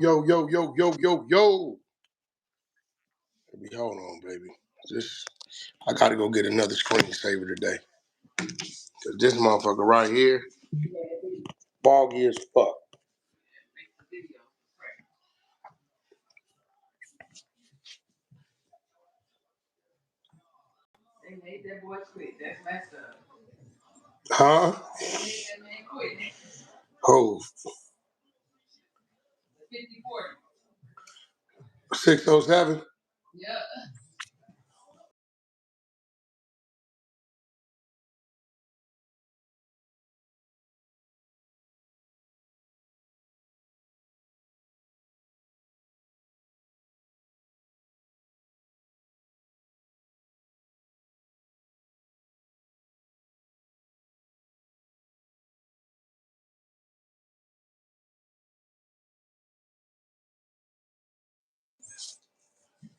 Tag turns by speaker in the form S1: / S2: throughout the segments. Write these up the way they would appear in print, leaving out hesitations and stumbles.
S1: Yo, yo, yo, yo, yo, yo. Baby, hold on, baby. I gotta go get another screensaver today. Cause this motherfucker right here, boggy as fuck.
S2: They made that boy quit. That's messed up.
S1: Huh?
S2: They made that man quit.
S1: Oh,
S2: 54.
S1: 607?
S2: Yep.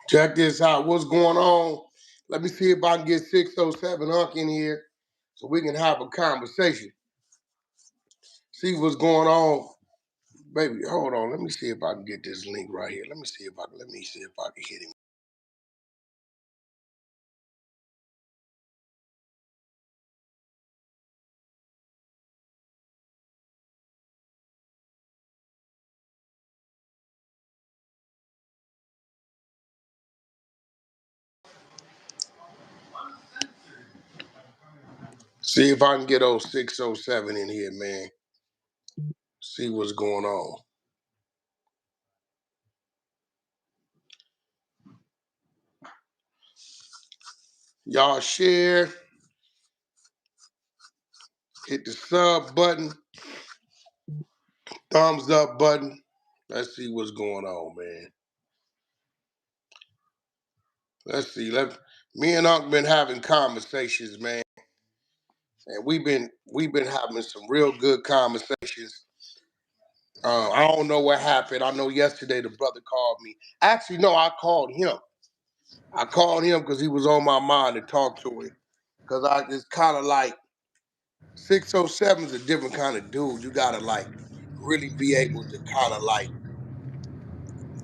S1: Check this out. What's going on? Let me see if I can get 607 Unc in here so we can have a conversation. See what's going on. Baby, hold on. Let me see if I can get this link right here. Let me see if I can hit him. See if I can get old 607 in here, man. See what's going on. Y'all share, hit the sub button, thumbs up button. Let's see what's going on, man. Let's see. Me and Unc been having conversations, man, and we've been having some real good conversations. I don't know what happened. I know yesterday the brother called me. Actually, no, I called him. I called him because he was on my mind to talk to him. Because I just kind of like 607 is a different kind of dude. You gotta like really be able to kind of like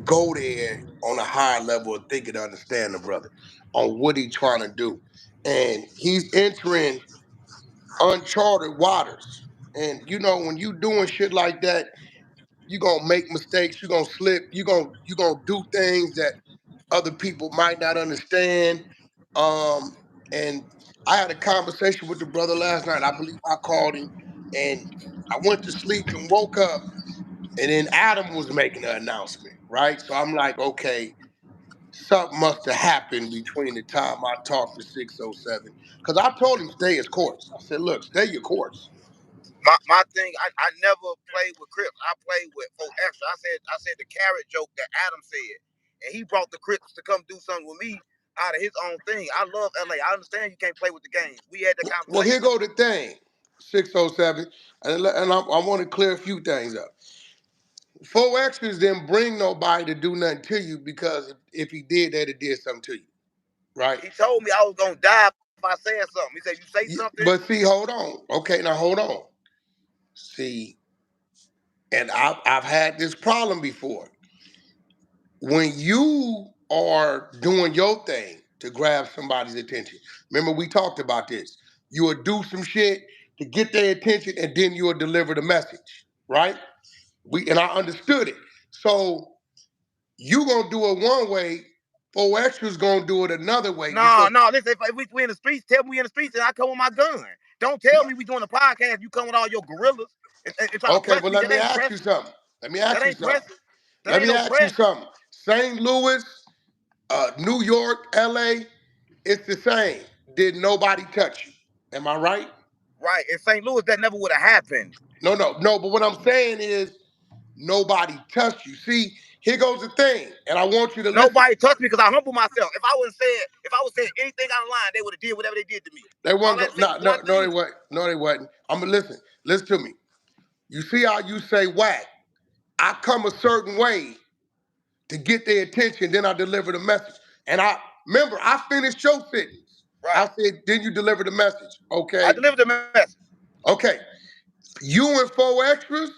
S1: go there on a higher level of thinking to understand the brother on what he's trying to do. And he's entering uncharted waters. And you know, when you doing shit like that, you're gonna make mistakes, you're gonna slip, you're gonna do things that other people might not understand. And I had a conversation with the brother last night. I believe I called him and I went to sleep and woke up and then Adam was making an announcement, right? So I'm like, okay, something must have happened between the time I talked to 607. Because I told him stay his course. I said, look, stay your course.
S3: My thing, I never played with Crips. I played with 4Xtras. I said the carrot joke that Adam said, and he brought the Crips to come do something with me out of his own thing. I love LA. I understand you can't play with the games. We had that
S1: Well, here
S3: conversation.
S1: go the thing, 607, and I want to clear a few things up. 4Xtras didn't bring nobody to do nothing to you because if he did that, it did something to you, right?
S3: He told me I was gonna die if I said something. He said, "You say something."
S1: But see, hold on. Okay, now hold on. See, and I've had this problem before. When you are doing your thing to grab somebody's attention, remember we talked about this. You will do some shit to get their attention, and then you will deliver the message, right? And I understood it. So you gonna do it one way, 4Xtras gonna do it another way
S3: No,
S1: because
S3: no. Listen, if we in the streets, tell me we in the streets, and I come with my gun. Don't tell me we doing a podcast. You come with all your gorillas and try to
S1: okay,
S3: press
S1: well
S3: me.
S1: let
S3: That
S1: me
S3: ain't
S1: ask you
S3: pressing.
S1: something. Let me ask
S3: That
S1: you
S3: ain't
S1: something.
S3: pressing. That
S1: Let
S3: ain't
S1: me
S3: no
S1: ask you
S3: press.
S1: something. St. Louis, New York, LA, it's the same. Did nobody touch you? Am I right?
S3: Right. In St. Louis, that never would have happened.
S1: No, no, no. But what I'm saying is nobody touched you. See, here goes the thing, and I want you to listen.
S3: Nobody touched me because I humble myself. If I was saying anything out of line, they would have did whatever they did to me.
S1: They
S3: All
S1: weren't
S3: I
S1: go,
S3: had to say
S1: no,
S3: was
S1: no,
S3: one
S1: no, they
S3: thing.
S1: weren't. No, they wasn't. I'm gonna listen. Listen to me. You see how you say whack? I come a certain way to get their attention, then I deliver the message. And I remember I finished your sentence.
S3: Right.
S1: I said, then you deliver the message.
S3: I
S1: Okay.
S3: delivered the message.
S1: Okay. You and 4Xtras,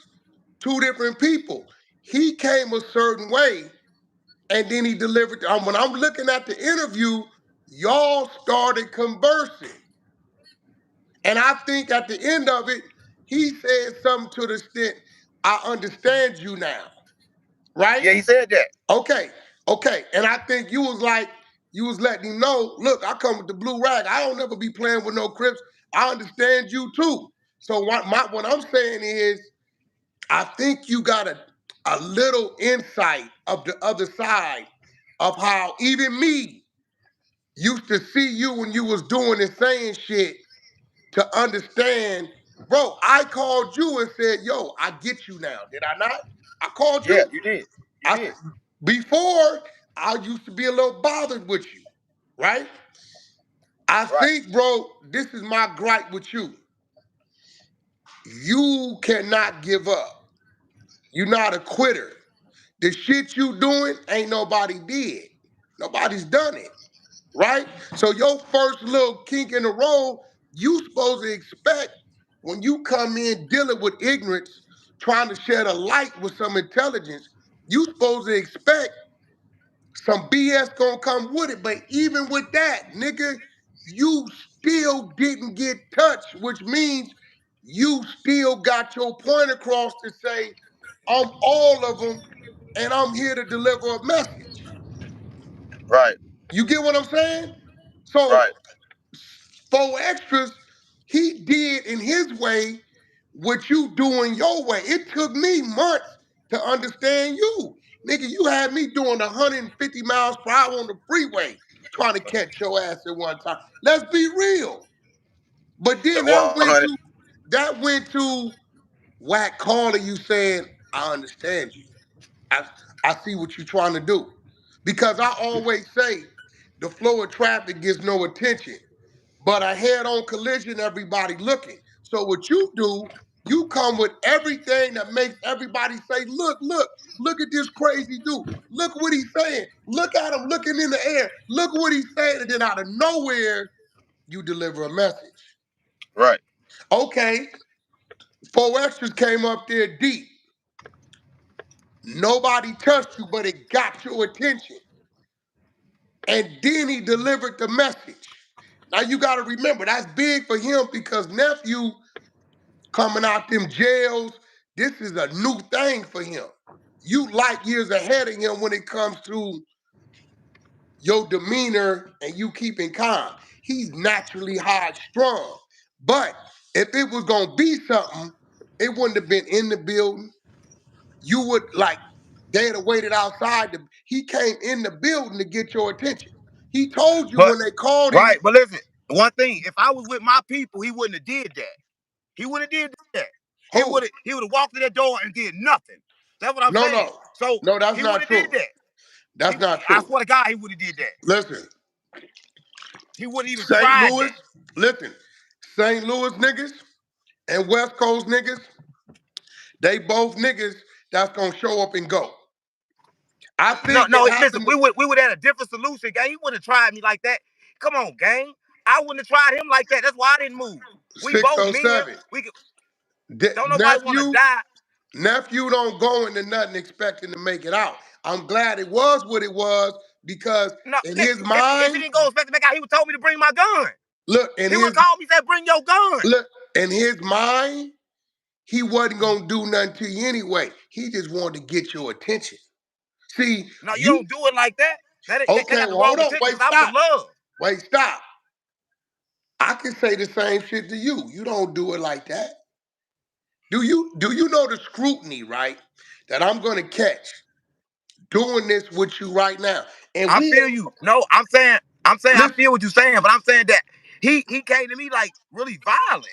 S1: two different people. He came a certain way, and then he delivered. When I'm looking at the interview, y'all started conversing, and I think at the end of it, he said something to the extent, "I understand you now." Right?
S3: Yeah, he said that.
S1: Okay, okay. And I think you was letting him know, look, I come with the blue rag. I don't ever be playing with no Crips. I understand you too. So what I'm saying is, I think you got a little insight of the other side of how even me used to see you when you was doing and saying shit to understand, bro. I called you and said, yo, I get you now. Did I not? I called
S3: Yeah,
S1: you.
S3: you did. You
S1: I
S3: did.
S1: before I used to be a little bothered with you, right? I
S3: Right.
S1: think, bro, this is my gripe with you. You cannot give up. You're not a quitter. The shit you doing ain't nobody did. Nobody's done it, right? So your first little kink in the road, you supposed to expect when you come in dealing with ignorance, trying to shed a light with some intelligence, you supposed to expect some BS gonna come with it. But even with that, nigga, you still didn't get touched, which means you still got your point across to say, I'm all of them and I'm here to deliver a message.
S3: Right.
S1: You get what I'm saying? So
S3: Right.
S1: 4Xtras, he did in his way what you doing your way. It took me months to understand you. Nigga, you had me doing 150 miles per hour on the freeway trying to catch your ass at one time. Let's be real. But then
S3: 100.
S1: that went to Whack calling you saying, I understand you. I, I see what you're trying to do. Because I always say the flow of traffic gets no attention. But a head-on collision, everybody looking. So what you do, you come with everything that makes everybody say, look at this crazy dude. Look what he's saying. Look at him looking in the air. Look what he's saying. And then out of nowhere, you deliver a message.
S3: Right.
S1: Okay, 4Xtras came up there deep. Nobody touched you, but it got your attention. And then he delivered the message. Now you got to remember, that's big for him because nephew coming out them jails, this is a new thing for him. You light years ahead of him when it comes to your demeanor and you keeping calm. He's naturally high strung. But if it was gonna be something, it wouldn't have been in the building. You would like they'd have waited outside. He came in the building to get your attention. He told you
S3: But
S1: when they called him,
S3: right. But listen, one thing. If I was with my people, he wouldn't have did that. He wouldn't have did that.
S1: who?
S3: He would have walked to that door and did nothing. That's what I'm
S1: No,
S3: saying.
S1: no.
S3: So
S1: No, that's
S3: he
S1: not
S3: wouldn't have did
S1: true.
S3: that.
S1: That's not
S3: I
S1: true.
S3: swear to God, he would have did that.
S1: Listen,
S3: He wouldn't even
S1: St.
S3: tried
S1: Louis,
S3: that.
S1: listen, St. Louis niggas and West Coast niggas, they both niggas that's gonna show up and go. I
S3: No,
S1: think
S3: no.
S1: it
S3: Listen,
S1: happened to
S3: we would have a different solution, gang. He wouldn't have tried me like that. Come on, gang. I wouldn't have tried him like that. That's why I didn't move. We both men.
S1: 607.
S3: We could, don't nobody want to
S1: Nephew,
S3: die.
S1: nephew don't go into nothing expecting to make it out. I'm glad it was what it was because
S3: No,
S1: in
S3: nigga,
S1: his
S3: if he
S1: mind,
S3: didn't go expect to make out, he would told me to bring my gun.
S1: look, in
S3: He would
S1: his
S3: call me and said, "Bring your gun."
S1: look, in his mind, he wasn't gonna do nothing to you anyway. He just wanted to get your attention. See,
S3: No, you
S1: you
S3: don't do it like that. That
S1: okay,
S3: got the
S1: well, hold
S3: wrong
S1: on,
S3: attention.
S1: wait,
S3: Stop the
S1: stop.
S3: love.
S1: Wait, stop. I can say the same shit to you. You don't do it like that. Do you know the scrutiny, right? That I'm gonna catch doing this with you right now. And
S3: I
S1: we
S3: feel you. No, I'm saying I
S1: listen,
S3: feel what you're saying, but I'm saying that he came to me like really violent.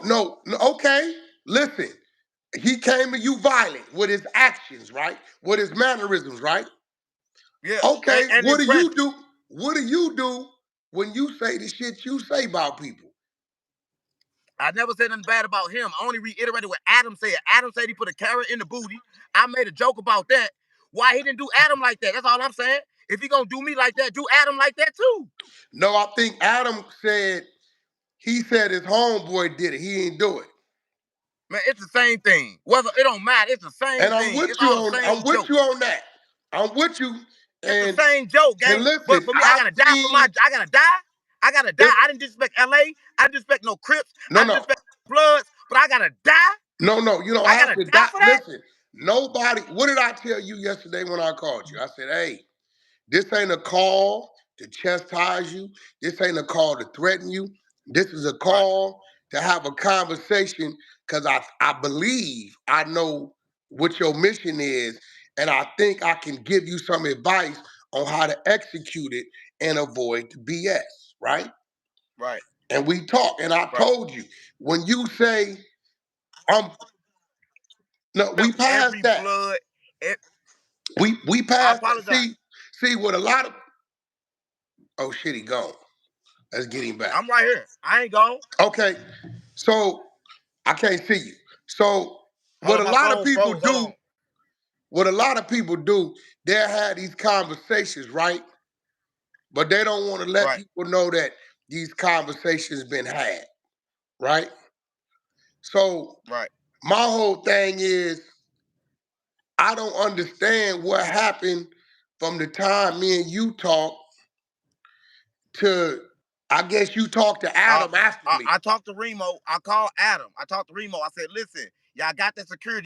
S1: no. Okay, listen. He came to you violent with his actions, right? With his mannerisms, right?
S3: Yeah,
S1: Okay,
S3: and
S1: what
S3: in
S1: do you
S3: present.
S1: do? What do you do when you say the shit you say about people?
S3: I never said nothing bad about him. I only reiterated what Adam said. Adam said he put a carrot in the booty. I made a joke about that. Why he didn't do Adam like that? That's all I'm saying. If he gonna do me like that, do Adam like that too.
S1: No, I think Adam said he said his homeboy did it. He didn't do it.
S3: Man, it's the same thing. Whether it don't matter, it's the same
S1: And I'm
S3: thing.
S1: with
S3: It's
S1: you
S3: all the
S1: on
S3: same joke.
S1: that. I'm with you.
S3: It's the
S1: And
S3: same joke, gang. But
S1: listen,
S3: for me, I gotta die for my. I gotta die. I gotta die. I didn't disrespect LA. I didn't disrespect no Crips. I didn't
S1: no.
S3: disrespect Bloods. But I gotta die.
S1: No, you don't
S3: I
S1: have
S3: gotta
S1: to
S3: die
S1: die.
S3: for that.
S1: Listen, nobody, what did I tell you yesterday when I called you? I said, hey, this ain't a call to chastise you. This ain't a call to threaten you. This is a
S3: Right,
S1: call to have a conversation because I believe I know what your mission is, and I think I can give you some advice on how to execute it and avoid the BS, right?
S3: right,
S1: And we talk, and I
S3: right.
S1: told you, when you say, I'm, no, we passed
S3: Every
S1: that.
S3: blood. It,
S1: We
S3: I
S1: passed that.
S3: apologize.
S1: See what a lot of, oh shit, he gone. Let's get him back.
S3: I'm right here. I ain't gone.
S1: Okay, so I can't see you. So
S3: Hold
S1: what
S3: on,
S1: a
S3: my
S1: lot of
S3: phone
S1: people
S3: froze. Hold on.
S1: do, they'll have these conversations, right? But they don't want to let
S3: Right,
S1: people know that these conversations been had, right? So
S3: right.
S1: my whole thing is I don't understand what happened from the time me and you talked to, I guess you talked to
S3: Uh,
S1: Adam after me.
S3: I talked to Remo. I called Adam. I talked to Remo. I said, listen, y'all got that security.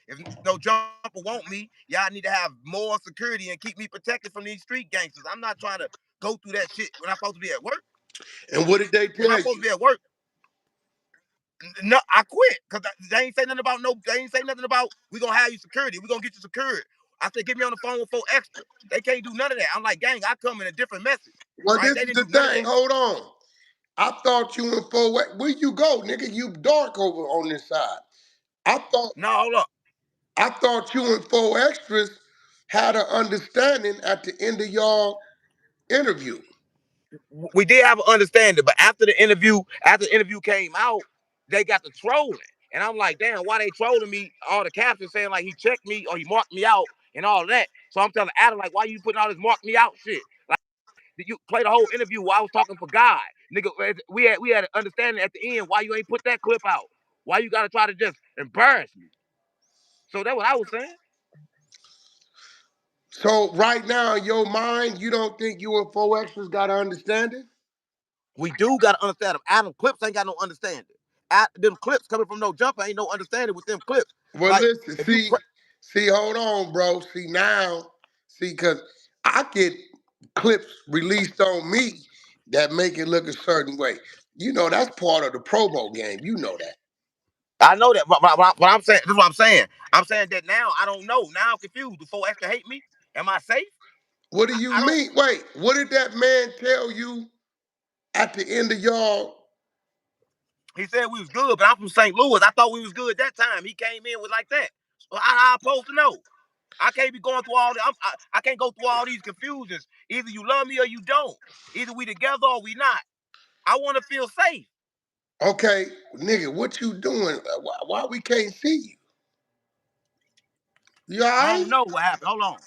S3: If no jumper want me, y'all need to have more security and keep me protected from these street gangsters. I'm not trying to go through that shit when I'm supposed to be at work.
S1: And what did they
S3: When I'm
S1: tell
S3: supposed to
S1: you?
S3: be at work, no, I quit because they ain't say nothing about no. They ain't say nothing about we gonna have you security. We gonna get you secured. I said, get me on the phone with 4Xtras. They can't do none of that. I'm like, gang, I come in a different message,
S1: Well,
S3: right?
S1: this
S3: They
S1: is
S3: didn't
S1: the
S3: do none of that.
S1: thing. Hold on. I thought you in full. Where you go, nigga? You dark over on this side. I thought
S3: No, hold up.
S1: I thought you and 4Xtras had an understanding at the end of y'all interview.
S3: We did have an understanding, but after the interview came out, they got to trolling. And I'm like, damn, why they trolling me? All the captions saying like he checked me or he marked me out and all that. So I'm telling Adam, like, why you putting all this mark me out shit? Like, did you play the whole interview while I was talking for God? Nigga, we had an understanding at the end why you ain't put that clip out. Why you gotta try to just embarrass me? So that's what I was saying.
S1: So right now, in your mind, you don't think you and 4Xtras got an understanding?
S3: We do gotta understand them. Adam clips ain't got no understanding. Them clips coming from no jumper ain't no understanding with them clips.
S1: Well,
S3: Like
S1: listen,
S3: if you
S1: hold on, bro. Because I get clips released on me that make it look a certain way. You know, that's part of the promo game. You know that.
S3: I know that, but I'm saying this is what I'm saying. I'm saying that now I don't know. Now I'm confused. Do 4Extra hate me? Am I safe?
S1: What do you
S3: I don't.
S1: mean? Wait, what did that man tell you at the end of y'all?
S3: He said we was good, but I'm from St. Louis. I thought we was good that time. He came in with like that. So I supposed to know. I can't be going through all the. I can't go through all these confusions. Either you love me or you don't. Either we together or we not. I want to feel safe.
S1: Okay, nigga, what you doing? Why we can't see you? You all
S3: I
S1: right?
S3: don't know what happened. Hold on.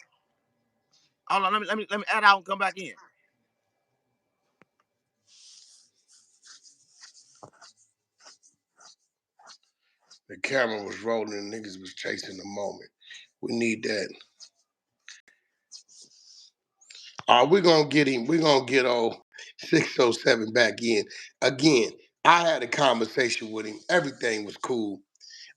S3: Hold on. Let me add out and come back in.
S1: The camera was rolling and niggas was chasing the moment. We need that. All right, we're gonna get him. We're gonna get old 607 back in. Again, I had a conversation with him. Everything was cool.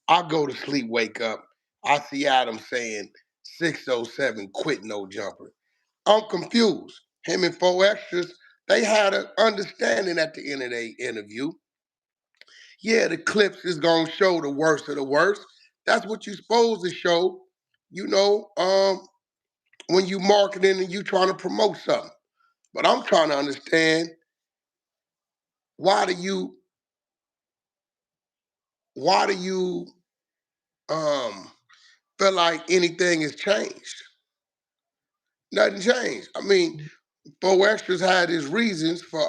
S1: I go to sleep, wake up. I see Adam saying 607 quit no jumper. I'm confused. Him and 4Xtras, they had an understanding at the end of their interview. Yeah, the clips is gonna show the worst of the worst. That's what you're supposed to show, you know, when you marketing and you trying to promote something. But I'm trying to understand why do you why do you um feel like anything has changed? Nothing changed. I mean, 4Xtras had his reasons for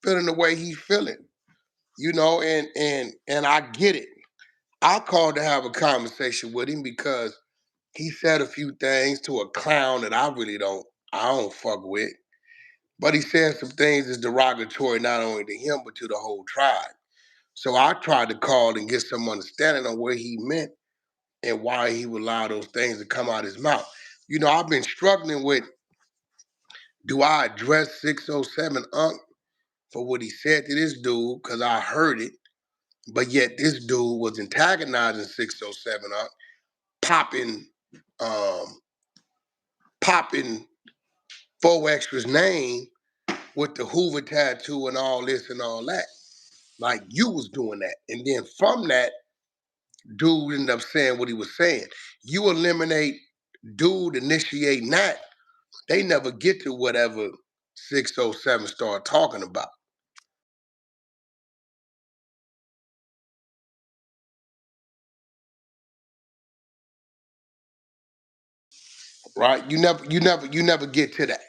S1: feeling the way he's feeling, you know, and I get it. I called to have a conversation with him because he said a few things to a clown that I don't fuck with. But he said some things that's derogatory not only to him but to the whole tribe. So I tried to call and get some understanding on what he meant and why he would allow those things to come out his mouth. You know, I've been struggling with, do I address 607 Unc for what he said to this dude? Because I heard it, but yet this dude was antagonizing 607 Unc, popping, um, popping 4Xtras name with the Hoover tattoo and all this and all that. Like you was doing that. And then from that, dude ended up saying what he was saying. You eliminate dude initiating that, they never get to whatever 607 start talking about. Right? You never get to that.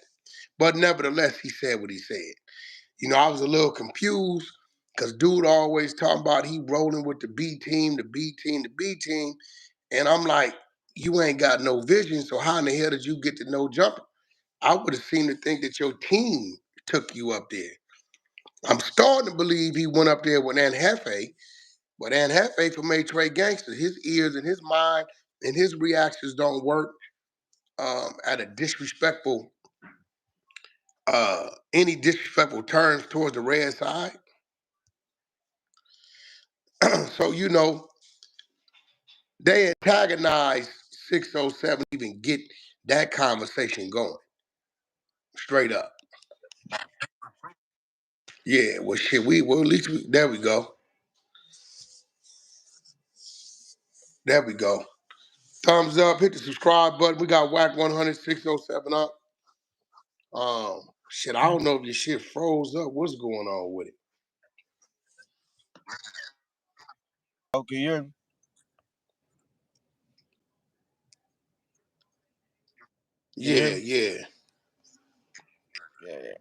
S1: But nevertheless, he said what he said. You know, I was a little confused because dude always talking about he rolling with the B team, the B team, the B team. And I'm like, you ain't got no vision, so how in the hell did you get to no jumper? I would have seemed to think that your team took you up there. I'm starting to believe he went up there with Hefe, but Hefe from A Trey Gangster, his ears and his mind and his reactions don't work at a disrespectful, any disrespectful turns towards the red side. So, you know, they antagonized 607 to even get that conversation going. Straight up. Yeah, well shit, well at least there we go. There we go. Thumbs up, hit the subscribe button. We got Whack 100 607 up. Shit, I don't know if this shit froze up. What's going on with it?
S3: Okay, you're Can you hear
S1: Yeah,
S3: me?
S1: yeah.
S3: Yeah.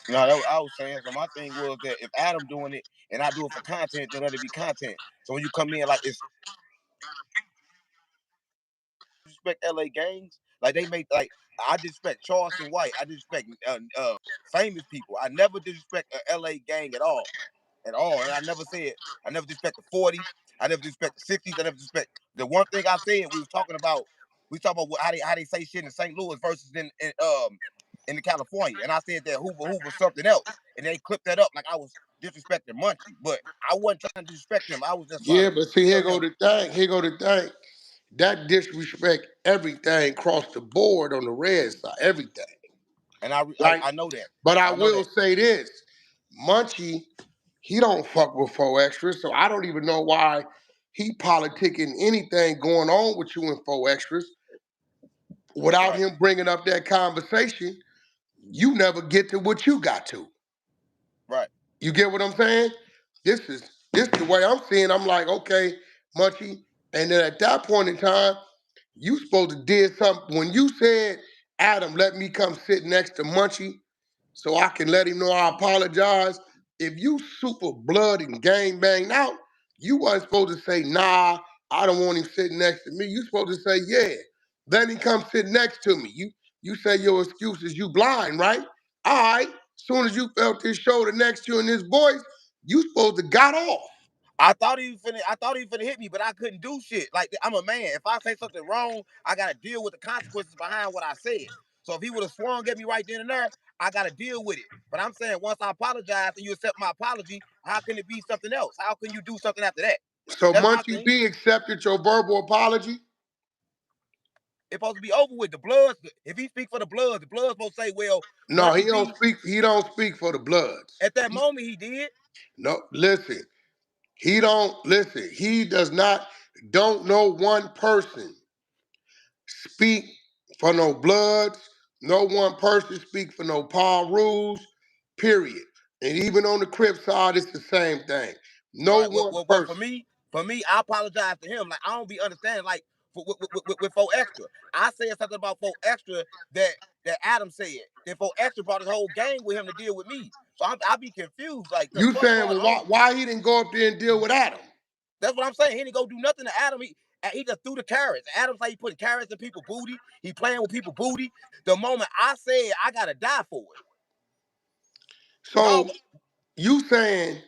S3: No, that, I was saying. So my thing was that if Adam doing it and I do it for content, then let it be content. So when you come in like it's disrespect LA gangs, like they make like I disrespect Charleston White, I disrespect famous people. I never disrespect a LA gang at all. And I never said I never disrespect the 40s. I never disrespect the 60s. I never disrespect the one thing I said. We talking about how they say shit in St. Louis versus in the California. And I said that Hoover something else, and they clipped that up like I was disrespecting Munchie, but I wasn't trying to disrespect him. I was just trying
S1: Yeah,
S3: to
S1: but see,
S3: tell
S1: here go
S3: him.
S1: the thing. Here go the thing. That disrespect everything across the board on the red side. Everything.
S3: And
S1: Right?
S3: I know that.
S1: But I
S3: I know
S1: will
S3: that.
S1: say this. Munchie, he don't fuck with 4Xtras, so I don't even know why he politicking anything going on with you in 4Xtras without
S3: Right,
S1: him bringing up that conversation. You never get to what you got to.
S3: right.
S1: You get what I'm saying? This the way I'm seeing. I'm like, okay, Munchie. And then at that point in time, you supposed to did something. When you said, Adam, let me come sit next to Munchie so I can let him know I apologize. If you super blood and gang banged out, you wasn't supposed to say, nah, I don't want him sitting next to me. You supposed to say, yeah, let him come sit next to me. You say your excuse is you blind, right? All right. Soon as you felt his shoulder next to you and his voice, you supposed to got off.
S3: I thought he was finna hit me, but I couldn't do shit. Like I'm a man. If I say something wrong, I gotta deal with the consequences behind what I said. So if he would have swung at me right then and there, I gotta deal with it. But I'm saying once I apologize and you accept my apology, how can it be something else? How can you do something after that?
S1: So
S3: That's my
S1: Munchie
S3: thing.
S1: B accepted your verbal apology.
S3: It's supposed to be over with. The Bloods, if he speak for the Bloods supposed to say, well,
S1: No, he
S3: Munchie
S1: don't
S3: B,
S1: speak. He don't speak for the Bloods.
S3: at that moment he did.
S1: No, listen. He don't listen. He does not. Don't know one person speak for no Bloods. No one person speak for no Paul Rules. Period. And even on the Crip side, it's the same thing. No
S3: Right.
S1: one
S3: Well,
S1: person.
S3: for me, I apologize to him. Like I don't be understanding. Like with 4 Extra, I said something about 4 Extra that Adam said. Then 4 Extra brought his whole gang with him to deal with me. So I be confused. Like the
S1: You
S3: fuck
S1: saying,
S3: going
S1: well,
S3: on?
S1: why he didn't go up there and deal with Adam?
S3: That's what I'm saying. He didn't go do nothing to Adam. He just threw the carrots. Adam's like he putting carrots in people's booty. He playing with people's booty. The moment I said I gotta die for it, with all
S1: So you saying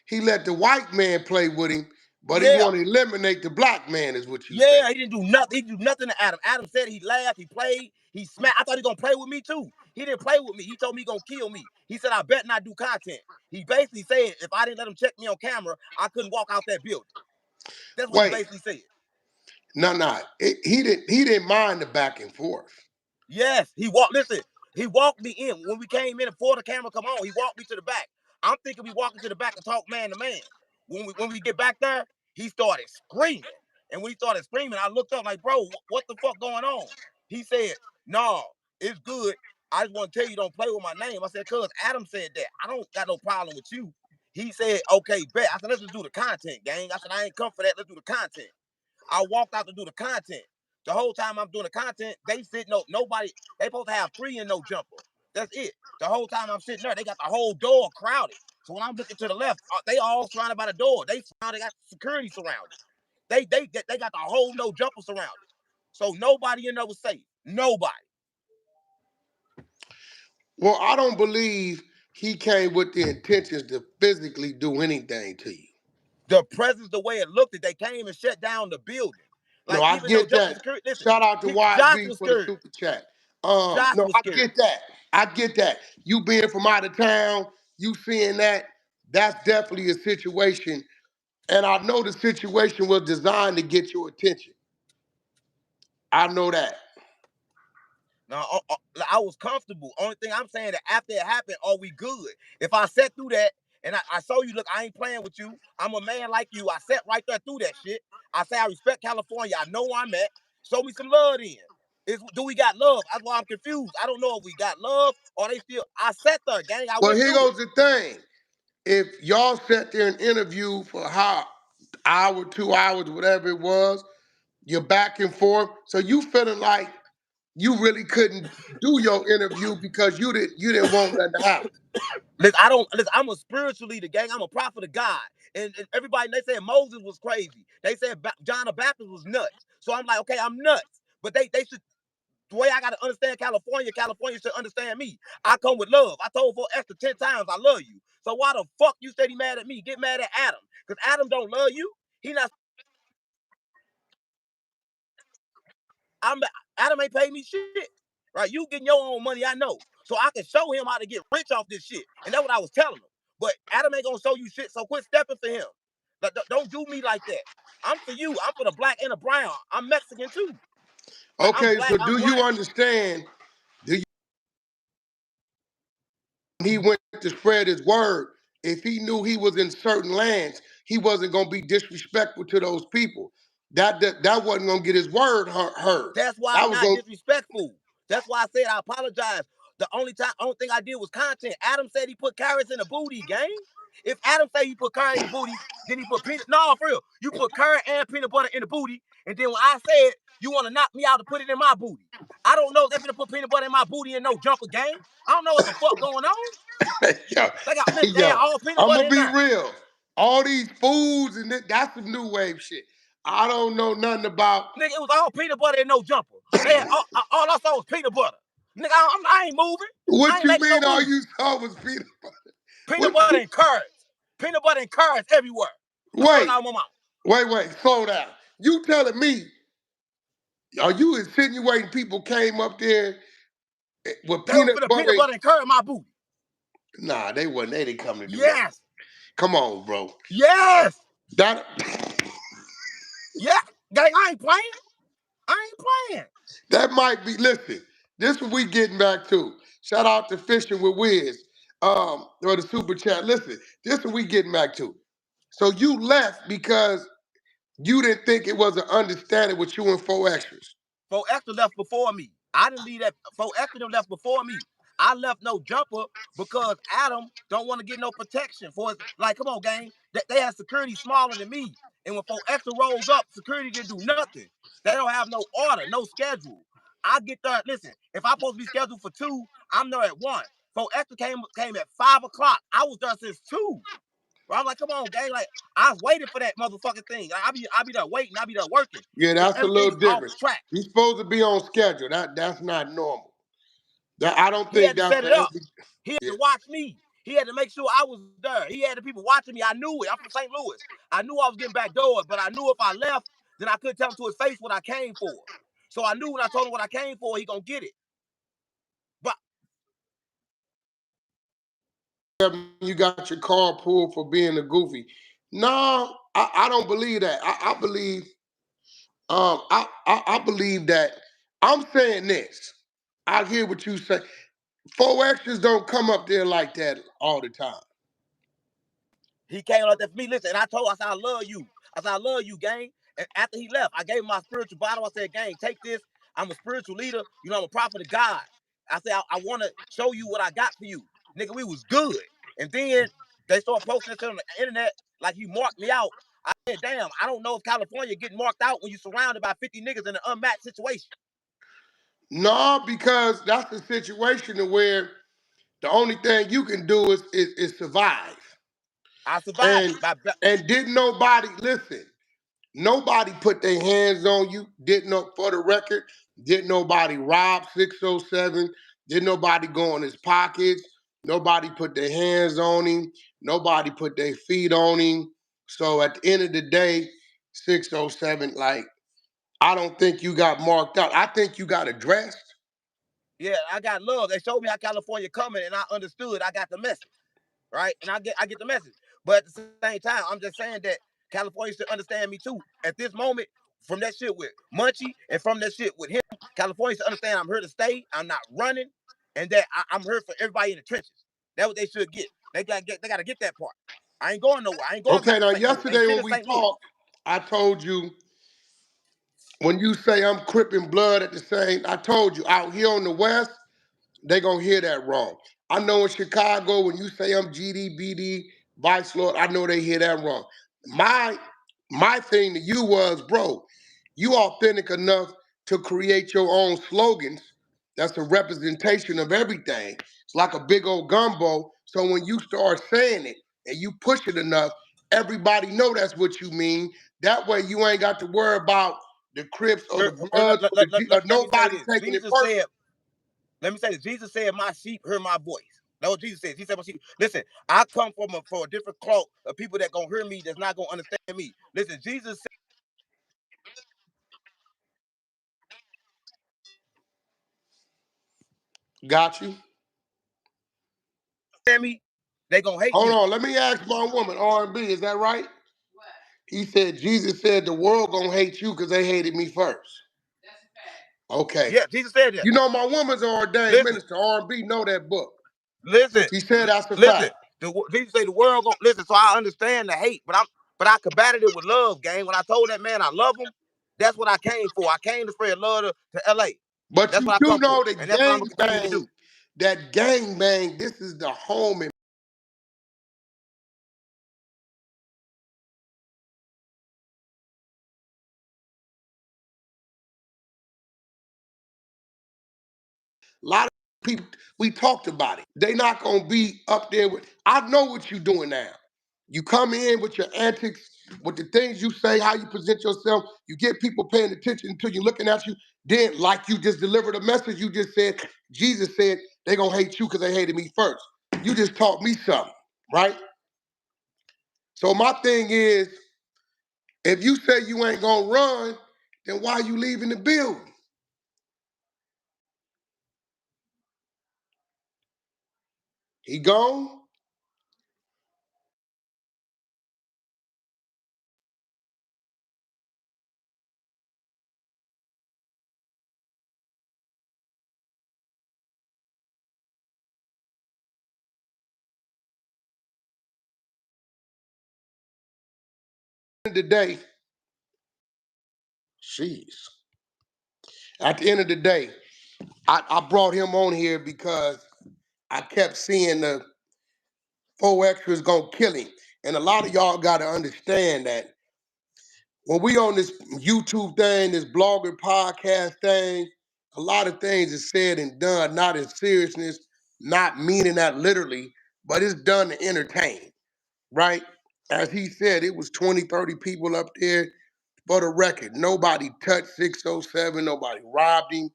S1: he let the white man play with him, but he
S3: Yeah.
S1: want to eliminate the black man, is what you saying.
S3: Yeah, he didn't do nothing. He did nothing to Adam. Adam said he laughed, he played, he smacked. I thought he gonna play with me too. He didn't play with me. He told me he gonna kill me. He said I bet not do content. He basically said if I didn't let him check me on camera, I couldn't walk out that building. That's what he
S1: Wait,
S3: basically said.
S1: no. He didn't mind the back and forth.
S3: Yes, he walked. Listen, he walked me in when we came in before the camera come on. He walked me to the back. I'm thinking we walking to the back and talk man to man. When we get back there, he started screaming, and when he started screaming, I looked up like, bro, what the fuck going on? He said, "No, it's good. I just want to tell you, don't play with my name." I said, "Cause Adam said that. I don't got no problem with you." He said, "Okay, bet." I said, "Let's just do the content, gang." I said, "I ain't come for that. Let's do the content." I walked out to do the content. The whole time I'm doing the content, they sit nobody. They supposed to have free and no jumper. That's it. The whole time I'm sitting there, they got the whole door crowded. So when I'm looking to the left, they all surrounded by the door. They got security surrounded. They got the whole no jumper surrounded. So nobody in there was safe. Nobody.
S1: Well, I don't believe he came with the intentions to physically do anything to you.
S3: The presence, the way it looked, that they came and shut down the building.
S1: No,
S3: Like
S1: I
S3: even though
S1: get
S3: jumper
S1: that.
S3: security, listen,
S1: Shout out to
S3: Josh
S1: YB
S3: was
S1: for the
S3: scared.
S1: super chat.
S3: Josh
S1: No,
S3: was
S1: I
S3: scared.
S1: get that. I get that. You being from out of town, you seeing that, that's definitely a situation. And I know the situation was designed to get your attention. I know that.
S3: Now, I was comfortable. Only thing I'm saying that after it happened, are we good? If I sat through that and I saw you, look, I ain't playing with you. I'm a man like you. I sat right there through that shit. I say I respect California. I know where I'm at. Show me some love then. Do we got love? That's why I'm confused. I don't know if we got love or they still. I sat there, gang. I
S1: Well,
S3: went
S1: here
S3: through it.
S1: goes the thing. If y'all sat there and interviewed for how hour, 2 hours, whatever it was, you're back and forth. So you feeling like you really couldn't do your interview because you didn't want nothing to happen.
S3: Listen, I don't listen. I'm a spiritual leader, gang. I'm a prophet of God, and everybody they said Moses was crazy. They said John the Baptist was nuts. So I'm like, okay, I'm nuts. But they should the way I gotta understand California. California should understand me. I come with love. I told 4Xtras 10 times I love you. So why the fuck you said he mad at me? Get mad at Adam, because Adam don't love you. He not. I'm Adam ain't paid me shit. Right? You getting your own money, I know. So I can show him how to get rich off this shit. And that's what I was telling him. But Adam ain't gonna show you shit, so quit stepping for him. Like, don't do me like that. I'm for you. I'm for the black and the brown. I'm Mexican too. Like I'm
S1: Okay,
S3: black,
S1: so
S3: I'm
S1: do you
S3: brown.
S1: understand? Do you, he went to spread his word? If he knew he was in certain lands, he wasn't gonna be disrespectful to those people. That wasn't gonna get his word heard.
S3: That's why
S1: That
S3: I'm
S1: was
S3: not
S1: gonna.
S3: disrespectful. That's why I said I apologize. Only thing I did was content. Adam said he put carrots in the booty, gang. If Adam say he put carrot in the booty, then he put peanut. No, for real. You put carrot and peanut butter in the booty, and then when I said you want to knock me out to put it in my booty, I don't know if they're gonna put peanut butter in my booty and no jumper, gang. I don't know what the fuck going on.
S1: yo,
S3: They got listen, they had
S1: yo,
S3: all peanut
S1: I'm
S3: butter
S1: gonna
S3: in
S1: be
S3: there.
S1: real. All these foods and that's some new wave shit. I don't know nothing about.
S3: Nigga, it was all peanut butter and no jumper. They had all I saw was peanut butter. Nigga, I ain't moving. I
S1: What
S3: ain't
S1: you
S3: making no
S1: mean? All
S3: move.
S1: you saw was peanut butter?
S3: Peanut
S1: What?
S3: butter and carrots. Peanut butter and carrots everywhere. Coming
S1: Wait,
S3: out of my mouth.
S1: wait. Slow down. You telling me? Are you insinuating people came up there with
S3: They were
S1: peanut
S3: for the peanut
S1: butter?
S3: butter and carrot in my booty.
S1: Nah, they wasn't. They didn't come to do that.
S3: Yes.
S1: Come on, bro.
S3: Yes.
S1: That
S3: Yeah. Gang, I ain't playing. I ain't playing.
S1: that might be. Listen, this what we getting back to. Shout out to Fishing with Wiz, or the super chat. Listen, this what we getting back to. So you left because you didn't think it was an understanding with you and 4 Xtras.
S3: 4Xtras left before me. I didn't leave that. 4Xtras left before me. I left no jumper because Adam don't want to get no protection for his. Like, come on, gang. They had security smaller than me. And when 4Xtras rolls up, security didn't do nothing. They don't have no order, no schedule. I get there. Listen, if I'm supposed to be scheduled for 2, I'm there at 1. 4Xtras came at 5 o'clock. I was there since 2. Bro, I'm like, come on, gang. Like, I was waiting for that motherfucking thing. Like, I be there waiting. I be there working.
S1: Yeah,
S3: Because
S1: that's a
S3: everything
S1: little
S3: is off
S1: different.
S3: track.
S1: You're supposed to be on schedule. That's not normal. I don't
S3: He
S1: think
S3: had to
S1: that's
S3: set
S1: for
S3: it up.
S1: every.
S3: He had
S1: Yeah.
S3: to watch me. He had to make sure I was there. He had the people watching me. I knew it. I'm from St. Louis. I knew I was getting backdoored, but I knew if I left, then I couldn't tell him to his face what I came for. So I knew when I told him what I came for, he gonna get it. But
S1: You got your car pulled for being a goofy. No, I don't believe that. I believe I believe that I'm saying this. I hear what you say. 4Xtras don't come up there like that all the time.
S3: he came like that for me. Listen, and I said, I love you. I said, I love you, gang. And after he left, I gave him my spiritual bottle. I said, gang, take this. I'm a spiritual leader. You know, I'm a prophet of God. I said, I want to show you what I got for you. Nigga, we was good. And then they started posting this on the internet like you marked me out. I said, damn, I don't know if California getting marked out when you're surrounded by 50 niggas in an unmatched situation.
S1: No, because that's the situation where the only thing you can do is survive.
S3: I survived
S1: And
S3: it.
S1: and didn't nobody listen. Nobody put their hands on you. Didn't know for the record. Didn't nobody rob 607. Didn't nobody go in his pockets. Nobody put their hands on him. Nobody put their feet on him. So at the end of the day, 607, like, I don't think you got marked out. I think you got addressed.
S3: Yeah, I got love. They showed me how California coming, and I understood. I got the message, right? And I get the message. But at the same time, I'm just saying that California should understand me too. At this moment, from that shit with Munchie and from that shit with him, California should understand I'm here to stay. I'm not running, and that I'm here for everybody in the trenches. That's what they should get. They got to get that part. I ain't going nowhere. I ain't going
S1: Okay,
S3: back to
S1: now
S3: St. Louis. Ain't
S1: yesterday
S3: shit
S1: when
S3: in
S1: we
S3: St. Louis.
S1: talked, I told you when you say I'm cripping blood at the same, I told you out here on the West, they gonna hear that wrong. I know in Chicago when you say I'm GD, BD, Vice Lord, I know they hear that wrong. My my thing to you was, bro, you authentic enough to create your own slogans. That's a representation of everything. It's like a big old gumbo. So when you start saying it and you push it enough, everybody know that's what you mean. That way you ain't got to worry about the Crips or the Bloods or, or
S3: Let me say
S1: nobody
S3: this.
S1: taking it personal.
S3: Let me say this. Jesus said, my sheep hear my voice. That's what Jesus says. He said, my sheep. Listen, I come for a different cloak of people that gonna hear me, that's not gonna understand me. Listen, Jesus
S1: Got you.
S3: said me, they gonna hate
S1: Hold
S3: me.
S1: on, let me ask my woman, R&B, is that right?
S2: What?
S1: He said, Jesus said the world gonna hate you because they hated me first.
S2: That's a fact.
S1: Okay.
S3: Yeah, Jesus said that.
S1: You know my woman's an ordained
S3: Listen,
S1: minister, R&B, know that book.
S3: listen,
S1: He said that's a
S3: listen.
S1: fact.
S3: Jesus say the world gonna listen. So I understand the hate, but I combated it with love, gang. When I told that man I love him, that's what I came for. I came to spread love to LA.
S1: But
S3: That's
S1: you
S3: what I
S1: do
S3: come for,
S1: know the
S3: and that's what I'm gonna
S1: gang
S3: continue to
S1: bang,
S3: do.
S1: that gang bang, this is the home. And a lot of people, we talked about it. They not gonna be up there with, I know what you're doing now. You come in with your antics, with the things you say, how you present yourself, you get people paying attention until you're looking at you. Then, like you just delivered a message, you just said, Jesus said, they gonna hate you because they hated me first. You just taught me something, right? So my thing is, if you say you ain't gonna run, then why you leaving the building? He gone? At the end of the day, jeez. At the end of the day, I brought him on here because I kept seeing the 4Xtras gonna kill him. And a lot of y'all gotta understand that when we on this YouTube thing, this blogger podcast thing, a lot of things is said and done, not in seriousness, not meaning that literally, but it's done to entertain, right? As he said, it was 20, 30 people up there. For the record, nobody touched 607, nobody robbed him,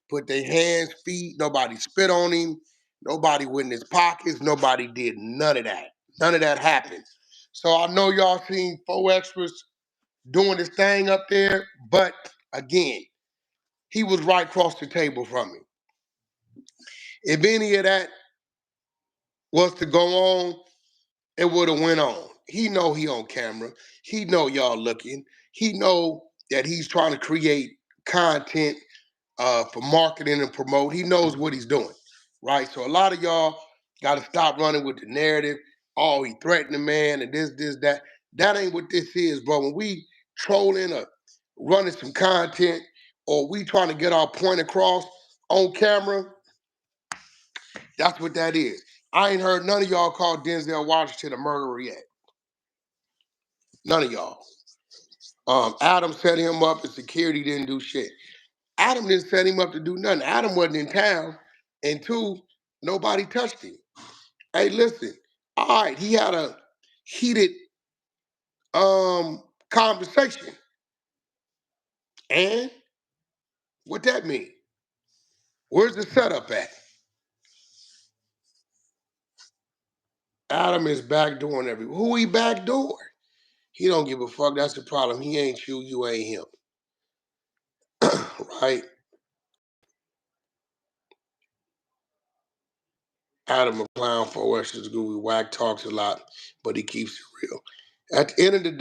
S1: put their hands, feet, nobody spit on him. Nobody went in his pockets. Nobody did none of that. None of that happened. So I know y'all seen 4Xtras doing his thing up there, but again, he was right across the table from me. If any of that was to go on, it would have went on. He know he on camera. He know y'all looking. He know that he's trying to create content for marketing and promote. He knows what he's doing, right? So a lot of y'all got to stop running with the narrative. Oh, he threatened the man and this, that. That ain't what this is, bro. When we trolling or running some content or we trying to get our point across on camera, that's what that is. I ain't heard none of y'all call Denzel Washington a murderer yet. None of y'all. Adam set him up and security didn't do shit. Adam didn't set him up to do nothing. Adam wasn't in town. And two, nobody touched him. Hey, listen. All right, he had a heated conversation. And what that mean? Where's the setup at? Adam is backdooring everyone. Who he backdoor? He don't give a fuck. That's the problem. He ain't you, you ain't him. Right? Adam a clown for us is good. Whack talks a lot, but he keeps it real. At the end of the